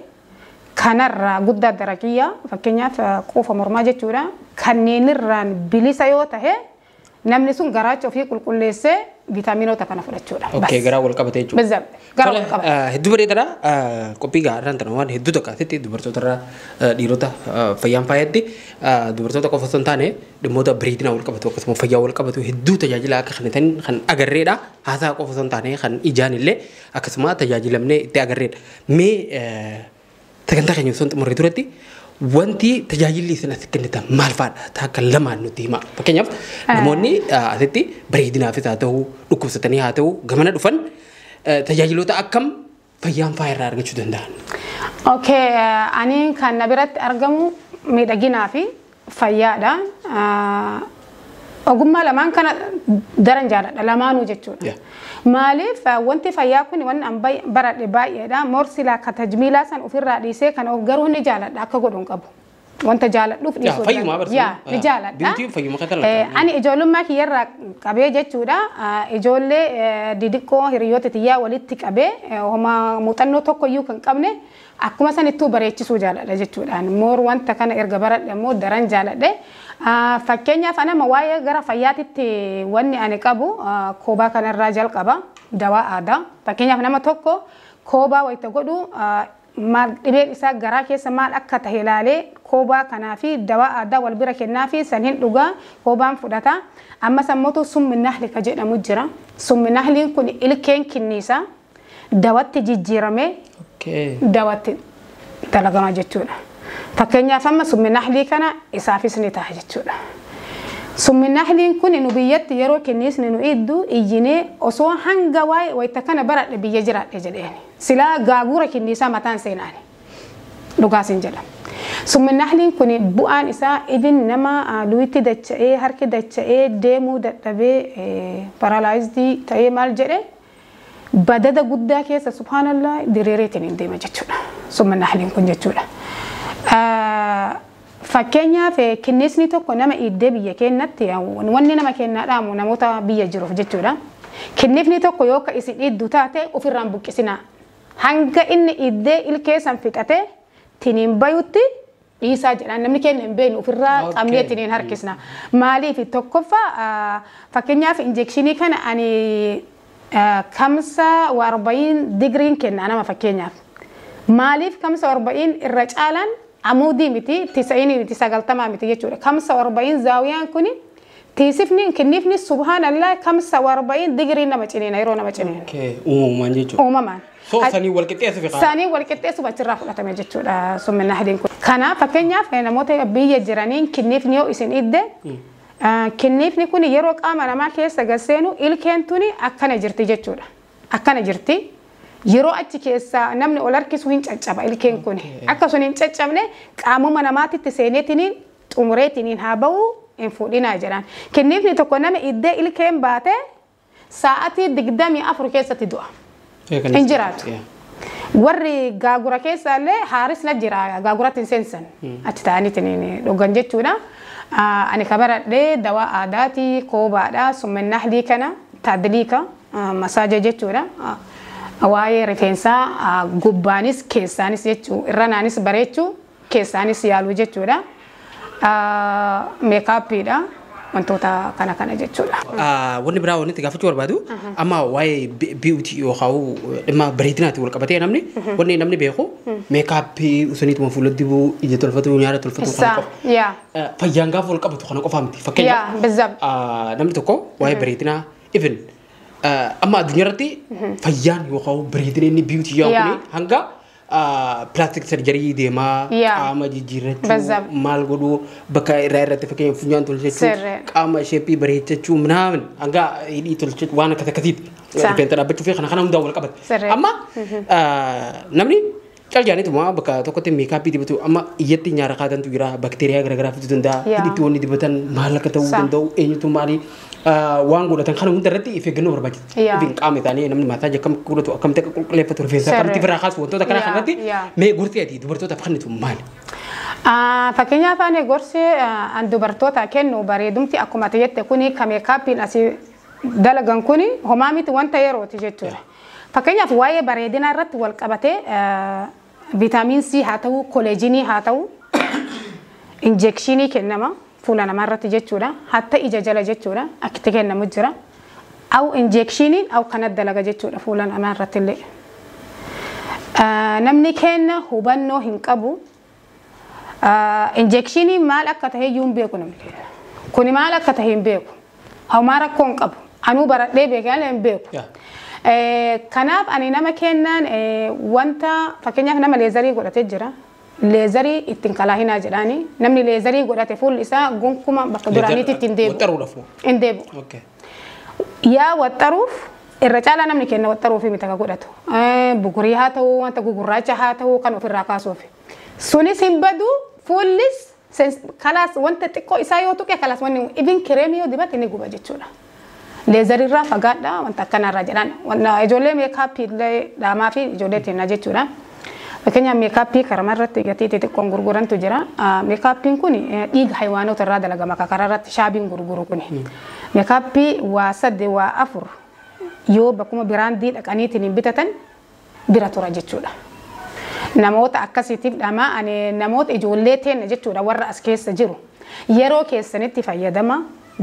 kanarraa guddaa darakiyyaa fakkeenyaaf quufa mormaa jechuudha. Kanneenirraan bilisa yoo tahe namni sun garaacha ofii qulqulleessee vitaminoota kana fudhachuudha. Okay, garaa wal qabate jechuudha. Bizzab. Garaa wal qabate. Hedduu bareedadha. Qophii gaariidhaan ta'an waan hedduu tokko asitti dubartootarraa dhiirota fayyaan faayatti dubartoota qofa osoo hin taane dhimmoota bareedinaa wal qabatu akkasuma fayyaa wal qabatu hedduu tajaajila akka kanatan kan agarreedha. Haasaa qofa osoo hin taane kan ijaan illee akkasuma tajaajilamnee itti agarreedha. Mee sagantaa keenya osoo xumurree turetti wanti tajaajilli isin asitti kennitan maal fa'aadha takka lamaan nutti hima fakkeenyaaf namoonni asitti bareedinaafis haa ta'u dhukkubsatanii haa ta'u gamana dhufan tajaajiloota akkam fayyaan faayaa irraa argachuu danda'an. Okay, ani kan na biratti argamu miidhaginaa fi fayyaadha. Ogummaa lamaan kana daran jaalladha lamaanuu jechuudha. Maaliif wanti fayyaa kun waan an baradhe baay'eedha. Morsilaa ka tajmiilaa san ofirraa dhiisee kan of garuu ni jaalladha akka godhuun qabu. Wanta jaalladhuuf dhiisuu ni jaalladha. Ani ijoollummaa kiyyarraa qabee jechuudha. Ijoollee didiqqoo hiriyoota tiyyaa walitti qabee homa muuxannoo tokkoyyuu kan qabne akkuma sanittuu bareechisuu jaalladha jechuudha. Moor wanta kana erga baradhe immoo daran jaalladhe. Fakkeenyaaf anama waa'ee gara fayyaatitti wanni ani qabu koobaa kanarraa jalqaba dawaa aadaa. Fakkeenyaaf nama tokko koobaa wayita godhu maal dhibeen isaa garaa keessa maal akka ta'e ilaalee koobaa kanaa fi dawaa aadaa wal bira kennaa fi saniin dhugaa koobaan fudhata. Ammas ammoo summi nahli ka jedhamu jira. Summi nahliin kun ilkeen kinniisa dawatti jijjiiramee dawatti dalagama jechuudha. Fakkeenyaaf amma summi nahlii kana isaafis ni ta'a jechuudha. Summi nahliin kun nu biyyatti yeroo kenniisni nu iddu iyyinee osoo hanga waa'ee wayita kana baradhe biyya jiraadhe jedheeni. Silaa gaagura kenniisaa mataan seenaani. Dhugaasin jedha. Summi nahliin kun bu'aan isaa idin nama luwitti dacha'ee harki dacha'ee deemuu dadhabee paralaayizii ta'ee maal jedhe badada guddaa keessa subhaanallah diriireetiin hin deema jechuudha. Summi nahliin kun jechuudha. Fakkeenyaaf kenniisni tokko nama iddee biyya keenyatti wanni nama kennaadhaamu namoota biyya jiruuf jechuudha. Kenniifni tokko yoo ka isin iddu taate ofirraan buqqisinaa. Hanga inni iddee ilkeessan fixate tiniin bayutti dhiisaa jedhaan namni keenya hin beeknu ofirraa qabnee tiniin harkisna. Maaliif tokkoffaa fakkeenyaaf injekshinii kana ani kamsa 40 digriin kenna nama fakkeenyaaf. Maaliif kamsa 40 irra caalaan amuudii miti tisa'inii miti 90 miti jechuudha. Kamsa 40 zaawiyaan kuni tiisifni kenniifni subhaanallah kamsa 40 digrii nama ciniina yeroo nama ciniina. Uumamaan jechuudha. Uumamaan. Sanii wal qixxeessu fi sanii wal qixxeessu achirraa fudhatame jechuudha summi nahliin kun. Kanaaf fakkeenyaaf namoota biyya jiraniin kenniifni yoo isin idde kenniifni kun yeroo qaama namaa keessa gaseenu ilkeen tuni akkana jirti jechuudha. Akkana jirti. Yeroo achi keessa namni ol harkisu hin caccaba ilkeen kun. Akka sun hin caccabne qaamuma namaatitti seeneetiniin xumureetiniin haa ba'u hin fuudhinaa jedhan. Kenniifni tokko nama iddee ilkeen baate sa'aatii 24 keessatti du'a. Hin jiraatu. Warri gaagura keessa illee haaris na jira gaaguratti hin seensan achi ta'aniitiin dhugan jechuudha. Ani kabaradhee dawaa aadaati koobaadha summi nahlii kana taadiliika masaaja jechuudha. Waa'ee rifeensaa gubbaanis keessaanis jechuudha irranaanis bareechuu keessaanis yaaluu jechuudha. Meekaappiidha wantoota kana jechuudha. Wanni biraa wanti gaafachuu barbaadu amma waa'ee biiwutii yookaan dhimma bareedinaatti wal qabatee namni beeku meekaappii usaniituma fuula dibuu ija tolfatu nyaara tolfatu kana qofa. Fayyaan gaafa wal qabatu kana qofaa miti. Fakkeenyaaf namni tokko waa'ee bareedinaa even amma addunyaa irratti fayyaan yookaan bareedina inni biiwutii yaa'u hanga plastic surgery deemaa qaama jijjiirrachuu maal godhuu bakka irratti fakkeenyaaf funyaan tolchachuu qaama sheeppii bareechachuu minaamin hanga hidhii tolchachuu waan akkas akkasiiti rifeensa dhaabbachuu fi kana hundaa wal qabata. Amma namni caljaanituma bakka tokkotti meekaappii dibatu amma iyyatti nyaara kaatantu jira bakteeriyaa garaagaraa fiduu danda'a hidhitti wanni dibatan maal akka ta'uu danda'u eenyutu maali waan godhatan kana hunda irratti ifeeggannoo barbaachisa. Ifin qaama isaanii namni maasaaji akkam godhatu akkam ta'e qulqulleeffatu rifeensa akkamitti firraa kaasu wantoota kana kanatti mee gorsi ati dubartootaaf kennitu maali? Fakkeenyaaf ani gorsi dubartoota kennu bareedumti akkuma jette kuni ka meekaappiin asii dalagan kuni homaa miti wanta yerooti jechuudha. Fakkeenyaaf waa'ee bareedinaa irratti wal qabatee viitaamin C haa ta'u koleejinii haa ta'u injekshinii kennama fuula namaa irratti jechuudha. Hatta ija jala jechuudha akkitti kennamu jira. Au injekshiniin au kanat dalaga jechuudha fuula namaa irratti illee. Namni kenna hubannoo hin qabu. Injekshinii maal akka ta'e iyyuu hin beeku namni kenna. Kuni maal akka ta'e hin beeku. Hawmaa rakkoo hin qabu. Anuu baradhee beekee hin beeku. Kanaaf ani nama kennaan wanta fakkeenyaaf nama leezarii godhatee jira leezarii ittiin kalaa hinaa jedhaani namni leezarii godhate fuulli isaa gonkumaa bakka duraaniitti ittiin deebi'u. Waxxaruudhaaf moo? Hin deebi'u. Yaa waxxaruuf irra caalaa namni kenna waxxaruufi miti ka godhatu. Bugurii haa ta'uu wanta gugurraacha haa ta'uu kan ofirraa kaasuufi. Sunis hin badu fuullis kalaas wanta xiqqoo isaa yoo tuqe kalaas wanni ibin kireemii yoo dibate ni guba jechuudha. Leezarirraa fagaadha wanta akkanarraa jedhan. Ijoollee meekaappii illee dhaamaa fi ijoollee teennaa jechuudha. Fakkeenyaaf meekaappii karamarratti gatii xixiqqoon gurgurantu jira. Meekaappiin kun dhiiga haywaanota irraa dalagama kararratti shaabiin gurguru kun. Meekaappii waa 3 waa 4 yoo bakkuma biraandii dhaqaniitiin bitatan bira tura jechuudha. Namoota akkasiitiif dhama ani namoota ijoollee teenne jechuudha warra as keessa jiru. Yeroo keessanitti fayyadama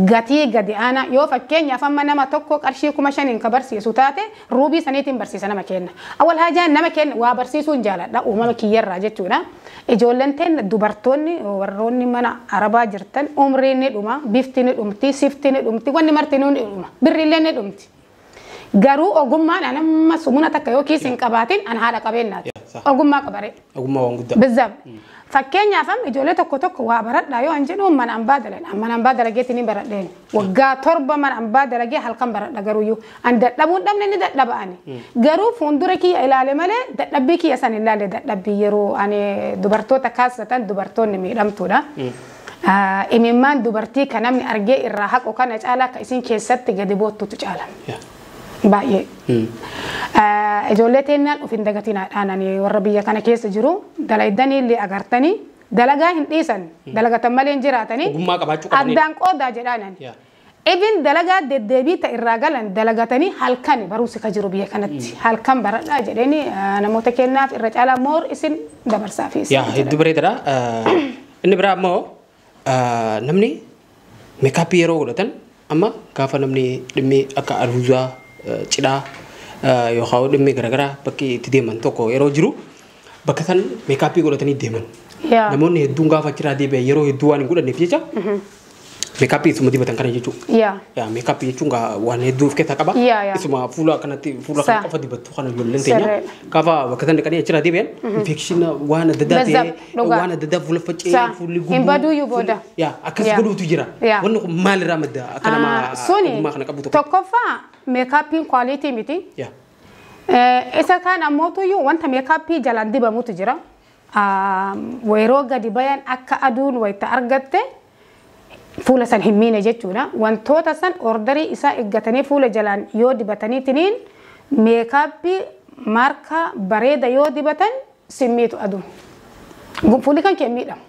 gatii gadi aanaa yoo fakkeenyaaf amma nama tokko qarshii 5,000 ka barsiisu taate ruubii saniitiin barsiisa nama kenna. Awwal haajaan nama kenna waa barsiisuun jaaladha uumama kiyyarraa jechuudha. Ijoolleen teenne dubartoonni warroonni mana arabaa jirtan umriin ni dhuma bifti ni dhumti sifti ni dhumti wanni martinuu ni dhuma birrillee ni dhumti. Garuu ogummaan nama sumuna takka yoo kiisin qabaatin an haadha qabeennaati. Ogummaa qabare. Ogummaa waan guddaa. Bizzab. Fakkeenyaaf ijoollee tokko waa baradhaa yoo an jedhu mana ambaa dalan mana ambaa dalageetti ni baradheen waggaa 7 mana ambaa dalagee halkan baradha garuuyyuu an dadhabuun dhabne ni dadhaba'ani garuu fuuldura kiyya ilaale malee dadhabbii kiyya san ilaale dadhabbii yeroo ani dubartoota kaasatan dubartoonni miidhamtuudha. Imimmaan dubartii kan namni argee irraa haqu kana caalaa akka isin keessatti gadi boottutu caala. Baay'ee. Ijoollee teennaan ufin dagatinaadhaan warra biyya kana keessa jiru dalaydanii illee agartanii dalagaa hin dhiisan dalagatan malee hin jiraatanii addaan qoodaa jedhaan. Ibin dalagaa deddeebii ta'e irraa galan dalagatanii halkan baruusi ka jiru biyya kanatti halkan baradhaa jedhanii namoota kennaaf irra caalaa moor isin dabarsaafis. Hedduu bareedaadha. Inni biraa ammoo namni meekaappii yeroo godhatan amma gaafa namni dhimmi akka aruuzaa cidhaa yookaan dhimmi garaagaraa bakki itti deeman tokko yeroo jiru bakka san meekaappii godhatanii deeman. Namoonni hedduun gaafa achirraa deebi'an yeroo hedduu waan hin godhanneef jecha meekaappii isuma dibatan kana jechuudha. Meekaappii jechuun waan hedduu of keessaa qaba. Isuma fuula kanatti fuula kana qofa dibattu kana ijoolleen teenya gaafa bakka san dhaqanii achirraa deebi'an infekshinii waan adda addaa ta'ee waan adda addaa fuula faccee fuulli gubuu. Hin baduuyyuu booda. Akkas godhuutu jira. Wanni kun maalirraa madda akka nama ogummaa kana qabu tokko. Tokkoffaa meekaappiin kwaalitii miti. Isa kaan ammootuyyuu wanta meekaappii jalaan dibamutu jira. Yeroo gadi bayan akka aduun wayita argatte fuula san hin miine jechuudha. Wantoota san ordarii isaa eeggatanii fuula jalaan yoo dibataniitiniin meekaappii marka bareeda yoo dibatan simmiitu aduun. Fuulli kan kee miidhamu.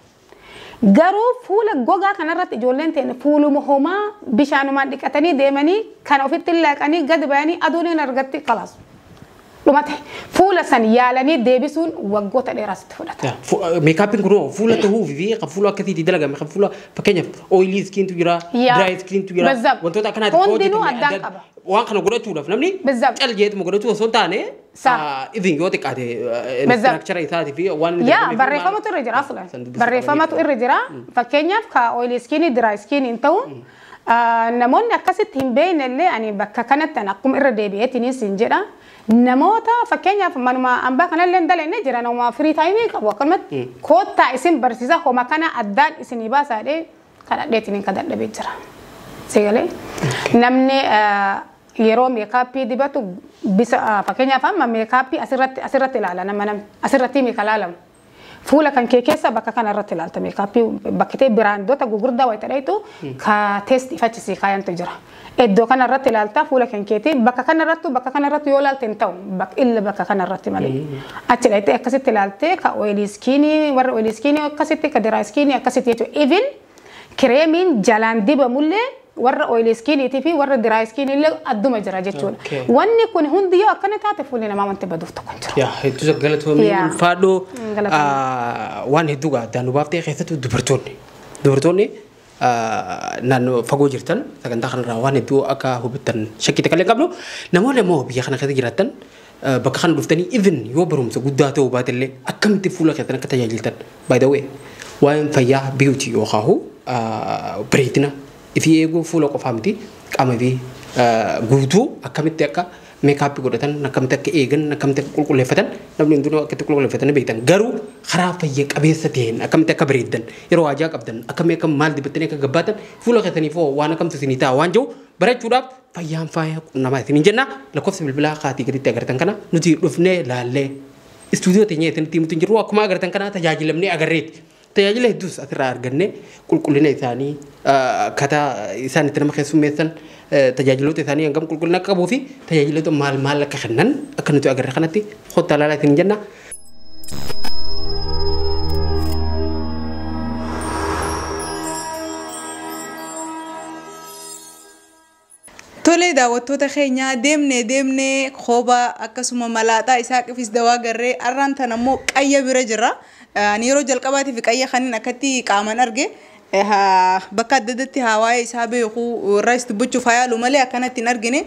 Garuu fuula gogaa kanarratti ijoolleen teenne fuuluma homaa bishaanumaan dhiqatanii deemanii kan ofitti laaqanii gadi bayanii aduun hin argatti kalaas. Dhumate fuula san yaalanii deebisuun waggoota dheeraatti fudhata. Meekaappiin kun fuula ta'uu fi kan fuula akkasiitti dalagame kan fuula fakkeenyaaf ooyilii iskiintu jira diraay iskiintu jira wantoota akkanaati hundinuu addaan qaba. Waan kana godhachuudhaaf namni cal jeetuma godhachuu osoo hin taane even yoo xiqqaate istiraakchara isaatii fi waan barreeffamatu irra jira aslan barreeffamatu irra jira fakkeenyaaf ka ooyilii iskiinii diraay iskiinii hin ta'u namoonni akkasitti hin beekne illee ani bakka kanatti akkuma irra deebi'eetiniin siin jedha. Namoota fakkeenyaaf manuma ambaa kanallee dalenne jira nama firii taayimii qabu akkanumatti koottaa isin barsiisa homa kana addaan isinii baasaadhee kadhadheetiniin ka dadhabee jira. Seegalee namni yeroo meekaappii dibatu bisa fakkeenyaaf amma meekaappii asirratti ilaala nama namni asirratti meeqa ilaalamu. Fuula kan kee keessa bakka kanarratti ilaalta meekaappii bakkitee biraandoota gugurdaa wayita dheetu ka teestii fachisii kaayantu jira. Iddoo kanarratti ilaalta fuula kan keetii bakka kanarratti yoo ilaalte hin ta'u illa bakka kanarratti malee. Achi dheettee akkasitti ilaaltee ka ooyilii iskiinii warra ooyilii iskiinii akkasitti ka diraa iskiinii akkasitti jechuudha. Even kireemiin jalaan dibamullee warra ooyilii iskiiniitii fi warra diraa iskiinii illee adduma jira jechuudha. Wanni kun hundi yoo akkana taate fuulli namaa wanti baduuf tokko jira. Hedduu galatoomii ulfaadhoo waan hedduu gaaddaan nu baaftee keessattuu dubartoonni naannoo fagoo jirtan sagantaa kanarraa waan hedduu akka hubattan shakkii takka illee qabnu namoonni immoo biyya kana keessa jiraatan bakka kana dhuftanii even yoo barumsa guddaa ta'uu baatellee akkamitti fuula keessan akka tajaajiltan by the way waa'een fayyaa beauty yookaan bareedina ifi eeguu fuula qofaa miti qaama fi guutuu akkamitti akka meekaappii godhatan akkamitti akka eegan akkamitti akka qulqulleeffatan namni hundinuu akkamitti qulqulleeffatan beektan garuu karaa fayya qabeessa ta'een akkamitti akka bareeddan yeroo waajaa qabdan akkamii akka maal dibattanii akka gabbaatan fuula keessaniif waan akkamtu isinii ta'a waan jiru barachuudhaaf fayyaan faaya namaa isiniin jenna lakkoofsa bilbilaa kaatii gaditti agartan kana nuti dhufnee laallee istuudiyoo teenya ittiin mutiin jiru akkuma agartan kana tajaajilamnee agarreeti. Tajaajila hedduus asirraa arganne qulqullina isaanii akkaataa isaan itti nama keessummeessan tajaajiloota isaanii hangam qulqullina akka qabuu fi tajaajiloota maal akka kennan akka nuti agarre kanatti kottaa laalaa isin jenna. Tole daawwattoota keenya deemnee kophaa akkasuma malaaxaa isaa qifis dawaa garree arraan tan ammoo qayya bira jira. Ani yeroo jalqabaatiif qayya kanin akkatti qaaman arge bakka adda addaatti hawaaya isaa beeku irraa itti buchuuf hayaalu malee akkanatti hin argine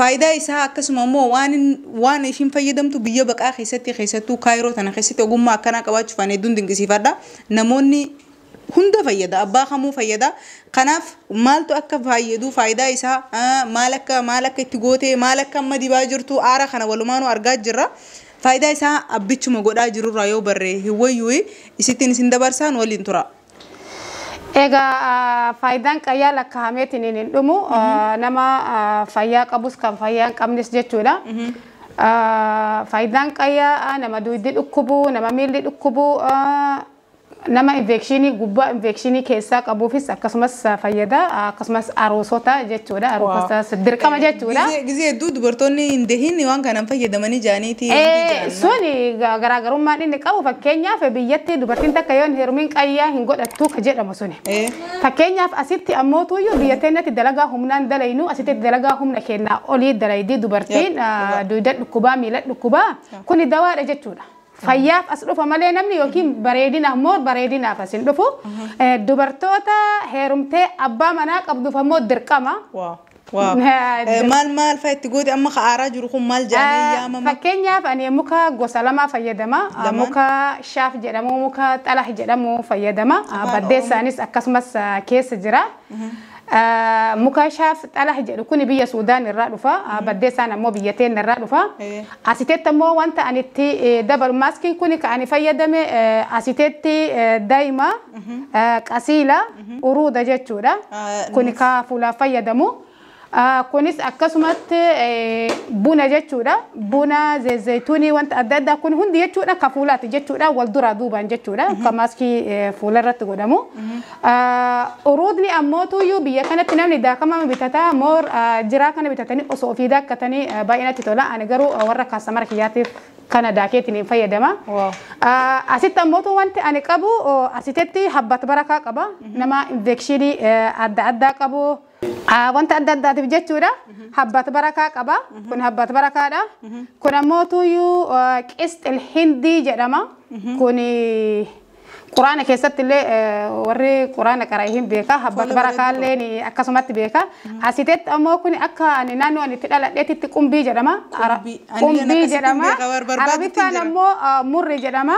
faayidaa isaa akkasuma ammoo waan ishiin fayyadamtu biyya baqaa keessattuu kaayiroo tana keessatti ogummaa akkanaa qabaachuuf ani hedduun dinqisiifadha. Namoonni hunda fayyada abbaa kamuu fayyada kanaaf maaltu akka fayyadu faayidaa isaa maal akka itti gootee maal akka amma dibaa jirtu aara kana walumaanuu argaa jirra. Faayidaa isaa abbichuma godhaa jirurraa yoo barree hiwayyuu isittiin isin dabarsaan waliin tura. Egaa faayidaan qayyaa lakkaa'ameetiin hin dhumu nama fayyaa qabus kan fayyaa hin qabnes jechuudha. Faayidaan qayyaa nama dugdi dhukkubuu nama miilli dhukkubuu nama infekshinii gubbaa infekshinii keessaa qabuufis akkasumas fayyada akkasumas aroosota jechuudha aroosota dirqama jechuudha. Gizee hedduu dubartoonni hin dahin waan kanaan fayyadamanii jaaniiti. Suni garaagarummaan inni qabu fakkeenyaaf biyyatti dubartiin takka yoo heerumiin qayyaa hin godhattu ka jedhamu suni. Fakkeenyaaf asitti ammootuyyuu biyyatteennatti dalagaa humnaan dalaynu asitti dalagaa humna kennaa olii dalaydii dubartiin dugda dhukkubaa miila dhukkubaa kuni dawaadha jechuudha. Fayyaaf as dhufa malee namni yookiin bareedinaaf moo bareedinaaf as hin dhufu dubartoota heerumtee abbaa manaa qabduuf ammoo dirqama. Maal fa'a itti goote amma haaraa jiru kun maal jedhamee yaamama? Fakkeenyaaf ani muka gosa lama fayyadama. Muka shaaf jedhamu muka xalah jedhamu fayyadama. Baddeessaanis akkasumas keessa jira. Muka shaaf xalah jedhu kun biyya Suudaan irraa dhufa baddeessaan ammoo biyya teenya irraa dhufa asitetti ammoo wanta ani itti dabalu maaskiin kun kan ani fayyadame asitetti daa'ima qasiila uruuda jechuudha kun ka fuulaaf fayyadamu kunis akkasumatti buna jechuudha buna zayituunii wanta adda addaa kun hundi jechuudha ka fuulaati jechuudha wal duraa duubaan jechuudha ka maaskii fuula irratti godhamu uruudni ammootuyyuu biyya kanatti namni daakama bitata moor jiraa kana bitatanii osoo ofii daakkatanii baay'inatti tola ani garuu warra kaasamara kiyyaatiif kana daakeetiin hin fayyadama asitti ammootu wanti ani qabu asitetti habbat barakaa qaba nama infekshinii adda addaa qabu wanta adda addaatiif jechuudha habbat barakaa qaba kun habbat barakaadha kun ammootuyyuu qisxil hindii jedhama kun quraana keessatti illee warri quraana qara'een beeka habbat barakaallee akkasumatti beeka asitetti ammoo kun akka ani naannoo ani itti dhaladheetti qumbii jedhama qumbii jedhama arabiffaan ammoo murri jedhama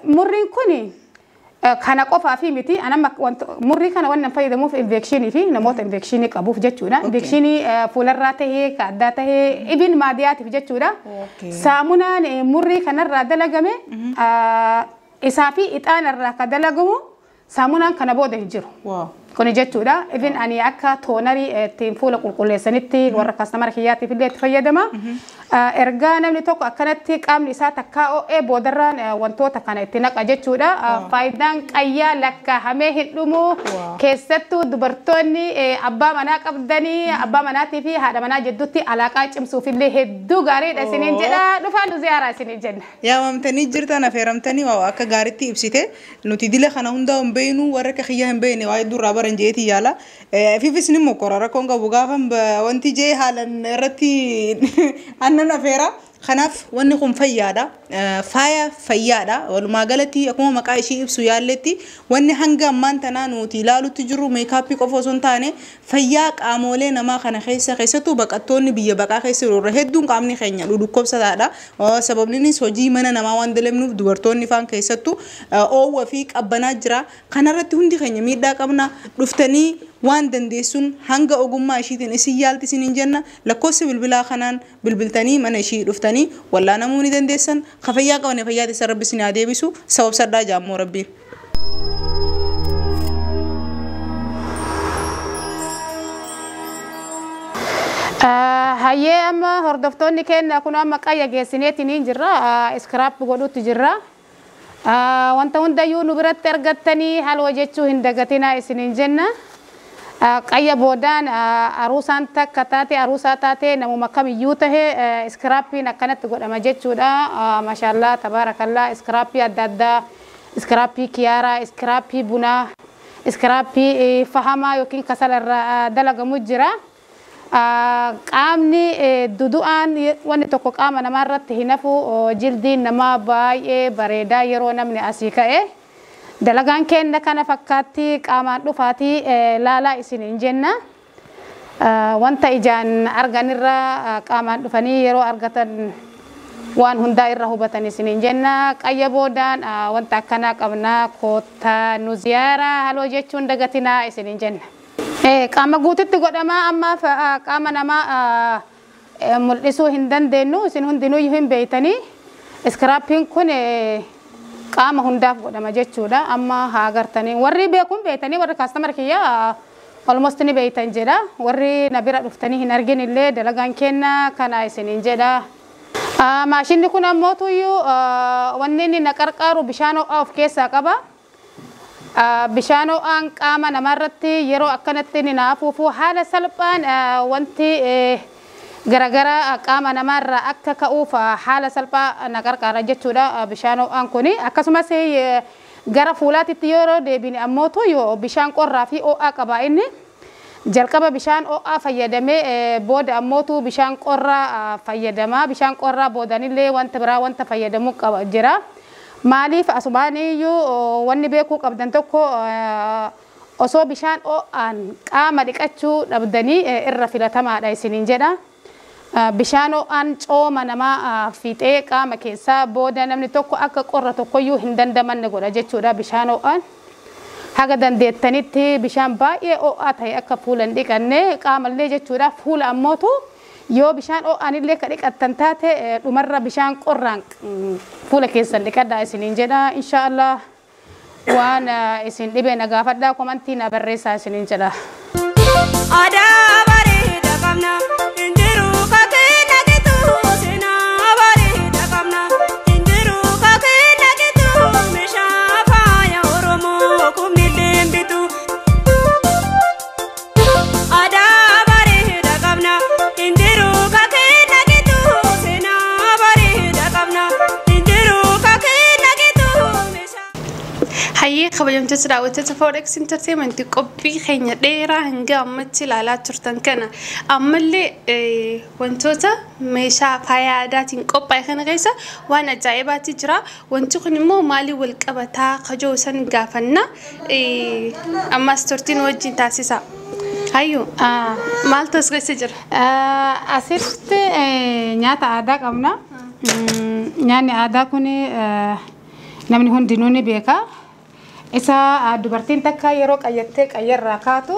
murriin kun kana qofaa fi miti anam murrii kana wannan fayyadamuuf infekshinii fi namoota infekshinii qabuuf jechuudha infekshinii fuularraa tahee ka addaa tahee ibin maadiyaatiif jechuudha saamunaan murrii kanarraa dalagame isaa fi ixaanarraa ka dalagamu saamunaan kana booda hin jiru kun jechuudha even ani akka toonarii ittiin fuula qulqulleessanitti warra kastamara kiyyaatiif illee itti fayyadama ergaa namni tokko akkanatti qaamni isaa takkaa o'ee boodarraan wantoota kana itti naqa jechuudha faayidaan qayyaa lakkaa'amee hin dhumu keessattuu dubartoonni abbaa manaa qabdanii abbaa manaatii fi haadha manaa jidduutti alaaqaa cimsuuf illee hedduu gaariidha isiniin jedha dhufaan nu ziyaaraa isiniin jenna. Yaamamtanii jirtan affeeramtanii waa akka gaariitti ibsite nuti dila kana hundaa hin beeknu warra kiyyaa hin beekne waa hedduu baran jeeti yaala fifis ni mokora rakkoon qabu gaafan wanti jee haalan irratti annan afeera kanaaf wanni kun fayyaadha faaya fayyaadha walumaa galatti akkuma maqaa ishii ibsu yaalletti wanni hanga ammaan tanaa nuti ilaalutti jiru meekaappii qofa osoo hin taane fayyaa qaamolee namaa kana keessattuu baqattoonni biyya baqaa keessa irra hedduun qaamni keenya dhukkubsataadha sababninis hojii mana namaa waan dalagnuuf dubartoonni faan keessattuu oowwa fi qabbanaa jira kanarratti hundi keenya miidhaa qabna dhuftanii waan dandeessuun hanga ogummaa ishiitiin isin yaalti isiniin jenna lakkoofsa bilbilaa kanaan bilbiltanii mana ishii dhuftanii wallaanamuu ni dandeessan fayyaa qaban fayyaa isa rabbi isin haa deebisu sabab saddaa jaammoo rabbiin. Hayyee amma hordoftoonni keenya kun amma qayya geessineetiin jirra iskiraap godhutti jirra. Wanta hundayyuu nu biratti argattanii haloo jechuu hin dagatinaa isiniin jenna. Qayya boodaan aruusaan takka taate aruusaa taate namuma kamiyyuu tahee iskiraappiin akkanatti godhama jechuudha. Maashaallah tabaarakallaa iskiraappii adda addaa iskiraappii kiyaaraa iskiraappii bunaa iskiraappii fahamaa yookiin kasalarra dalagamu jira. Qaamni dudu'aan wanni tokko qaama namaarratti hin hafu jildiin namaa baay'ee bareedaa yeroo namni asii ka'e dalagaan keenya kana fakkaatti qaamaan dhufaatii laalaa isiniin jenna wanta ijaan arganirra qaamaan dhufanii yeroo argatan waan hundaa irra hubatan isiniin jenna qayya boodaan wanta akkanaa qabnaa koottaa nu ziyaaraa haloo jechuun dagatinaa isiniin jenna. Qaama guututti godhamaa amma qaama namaa mul'isuu hin dandeenyu isin hundinuu hin beeytanii iskiraappiin kun qaama hundaaf godhama jechuudha amma haa agartanii warri beekuun beeytanii warri kaastamar kiyya almost ni beeytan jedha warri na bira dhuftanii hin argin illee dalagaan kenna kana isiniin jedha. Maashinni kun ammootuyyuu wanni inni na qarqaaru bishaan ho'aa of keessaa qaba. Bishaan ho'aan qaama namarratti yeroo akkanatti ni naafuufu haala salphaan wanti garagara qaama namarraa akka ka'uuf haala salphaa na qarqaara jechuudha bishaan ho'aan kuni akkasumas gara fuulaatitti yeroo deebine ammootu yoo bishaan qorraa fi ho'aa qaba inni jalqaba bishaan ho'aa fayyadamee booda ammootu bishaan qorraa fayyadama bishaan qorraa boodanillee wanta biraa wanta fayyadamu qaba jira. Maaliif asumaaniyyuu wanni beekuu qabdan tokko osoo bishaan ho'aan qaama dhiqachuu dhabdanii irra filatamaadha isiniin jedha. Bishaan ho'aan cooma namaa fiixee qaama keessaa booda namni tokko akka qorra tokkoyyuu hin dandamanne godha jechuudha bishaan ho'aan. Haga dandeettanitti bishaan baay'ee ho'aa ta'e akka fuula hin dhiqanne qaamallee jechuudha fuula ammootu yoo bishaan ho'aan illee ka dhiqattan taate dhumarra bishaan qorraan fuula keessan dhiqadhaa isiniin jedha inshaallah waan isin dhibee na gaafadhaa komantii na barreessaa isiniin jedha. Aadaa bareeda qabna injiru kakeena gitu sina bareeda qabna injiru kakeena gitu meeshaa faaya oromoo kumbileen bitu. Aadaa bareeda qabna injiru kakeena gitu sina bareeda qabna injiru kakeena gitu meeshaa. Hayyee kabajamtoota daawwattoota Forex Entertainment qophii keenya dheeraa hanga ammatti ilaalaa turtan kana ammallee wantoota meeshaa faaya aadaatiin qophaa'e kana keessa waan ajaa'ibaatti jira wanti kun immoo maalii wal qabataa kajoo san gaafanna ammas turtiin wajjin taasisa. Hayyuu maaltu as keessa jira? Asitti nyaata aadaa qabna. Nyaanni aadaa kun namni hundinuu ni beeka. Isa dubartiin takka yeroo qayyattee qayyarraa kaatu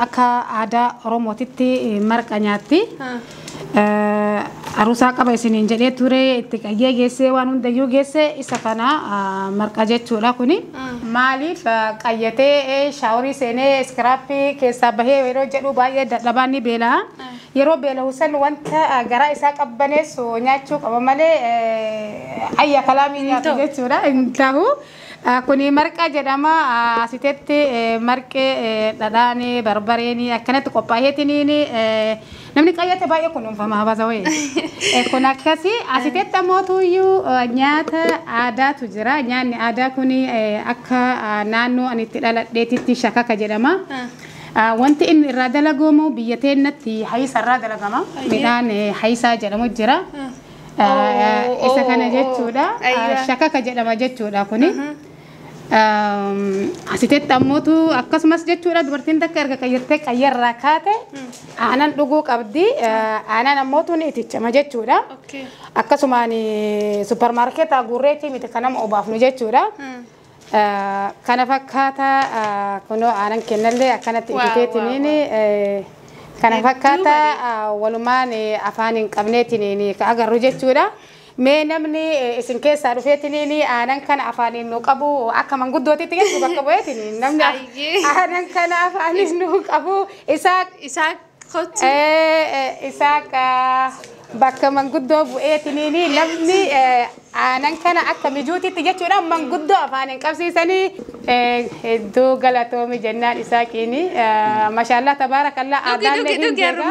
akka aadaa Oromootitti marqa nyaatti. Aruusaa qaba isiniin jedhee ture itti qayyee geessee waan hundayyuu geesse isa kana marqa jechuudha kuni. Maaliif qayyatee shaaworii seenee iskiraappii keessaa bahee yeroo jedhu baay'ee dadhabaan ni beela'a. Yeroo beela'u san wanta garaa isaa qabbaneessu nyaachuu qaba malee ayya kalaamii nyaatu jechuudha hin ta'u. Kuni marqa jedhama asitetti marqee dhadhaanii barbareeni akkanatti qophaa'eetiniin namni qayyate baay'ee kunuunfama habasawee. Kun akkasi asitetti ammootuyyuu nyaata aadaatu jira. Nyaanni aadaa kun akka naannoo ani itti dhaladheetitti shakaka jedhama. Wanti inni irraa dalagamu biyya teenyatti hayisa irraa dalagama. Midhaan hayisaa jedhamu jira. Isa kana jechuudha. Shakaka jedhama jechuudha kuni. Asitetti ammootu akkasumas jechuudha dubartiin takka erga qayyattee qayyarraa kaate aanan dhuguu qabdi aanan ammootu ni itichama jechuudha. Akkasumaan supermarketaa gurreetii miti kanama obaafnu jechuudha. kana fakkaata kunoo aanan kennallee akkanatti ibiteetiniin kana fakkaata walumaan afaan hin qabneetiniin ka agarru jechuudha. Mee namni isin keessaa dhufeetiniin aanan kana afaaniin nu qabu akka manguddootitti geessu bakka bu'eetiniin namni aanan kana afaaniin nu qabu isaa bakka manguddoo bu'eetiniin namni aanan kana akka mijuutitti jechuudha manguddoo afaaniin qabsiisanii hedduu galatoomi jennaan Isaaqiini maashaallah tabaarakallah aadaan hin jirra.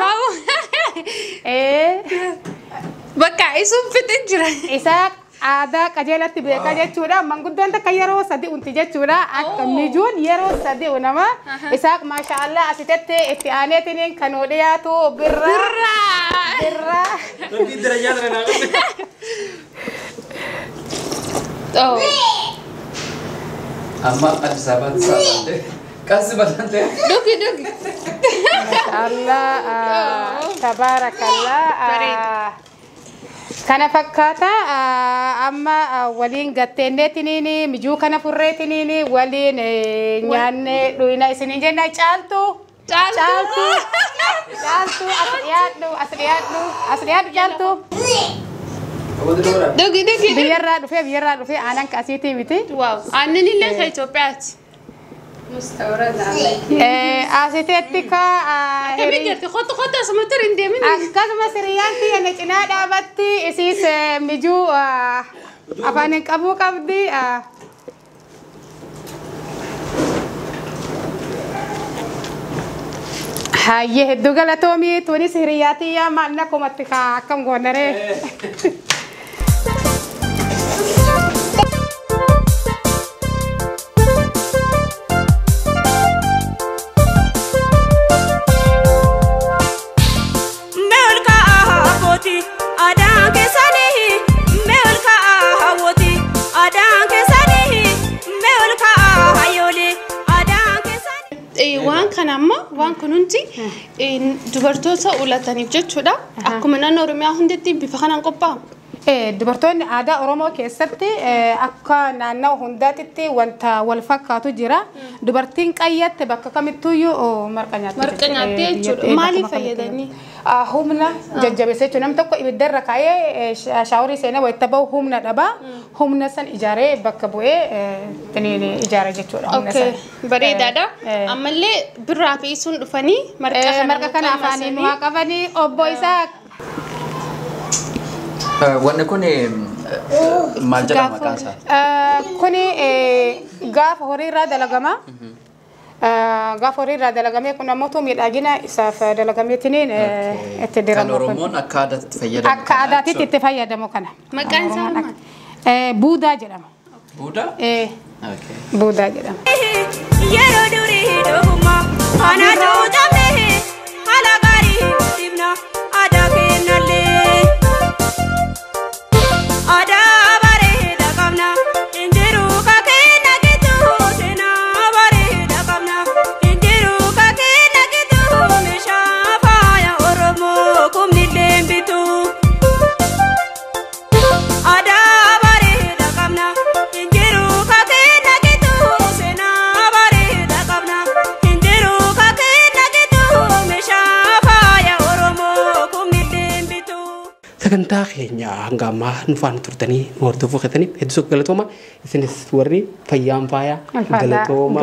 Bakka isuun fixin jira. Isaaq aadaa qajeelatti beekaa jechuudha. Manguddoon takka yeroo sadii unti jechuudha. Akka mijuun yeroo sadii unama. Isaaq maashaallah asitetti itti aaneetiniin kan dhiyaatu birra. Amma Addis Ababa saabante. Kasi balante. Dugi. Maashaallah tabaarakallah. Kana fakkaata amma waliin gatteenneetiniin mijuu kana furreetiniin waliin nyaanne dhuyina isiniin jenna caaltu as dhiyaadhu caaltu Dugi. biyyarraa dhufee aanan kaasiitii miti. Wow. Aannan illee ka Itoophiyaati. Asiteetti ka Kami jirti khota asumatti hin deemin. akkasumas hiriyaan kiyya cinaa dhaabatti isiis mijuu afaan hin qabuu qabdi. Hayyee hedduu galatoomii tunis hiriyaa tiyyaa maal nakumatti akkam goonaree. Waan kana amma waan kun hundi dubartoota ulataniif jechuudha. Akkuma naannoo Oromiyaa hundatti bifa kanaan qophaa'u. Dubartoonni aadaa Oromoo keessatti akka naannoo hundaatitti wanta wal fakkaatu jira. Dubartiin qayyatte bakka kamittuyyuu marqa nyaattee jechuudha. Maaliif fayyadanii? Humna jajjabeessa jechuudha. Namni tokko ibiddarra kaayee shaaworii seenee wayita bahu humna dhaba. Humna san ijaaree bakka bu'ee ijaara jechuudha. Bareedaadha. Ammallee birraa fi isuun dhufanii marqa kana afaaniin waa qabanii obbo isaa. Wanni kun maal jedhama maqaan isaa? Kuni gaafa horiirraa dalagama. Gaafa horiirraa dalagamee kun ammoo miidhagina isaaf dalagameetiniin itti diramu. Kan Oromoon akka aadaatti fayyadamu. Akka aadaatitti itti fayyadamu kana. Maqaan isaa maal? Buudaa jedhama. Buudaa? Buudaa jedhama. Yeroo durii dhuguma ana tuutamne haala gaarii dibna aadaa kennallee. sagantaa keenya hanga ammaa nufaan turtanii nu hordofuu keessaniif hedduu galatooma isinis warri fayyaan faayaa galatooma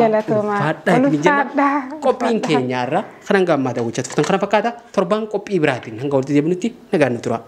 faadhaa ni jenna qophiin keenyaarra kan hanga ammaa daawwachaa turtan kana fakkaata torbaan qophii biraatiin hanga walitti deebinutti nagaan nu tura.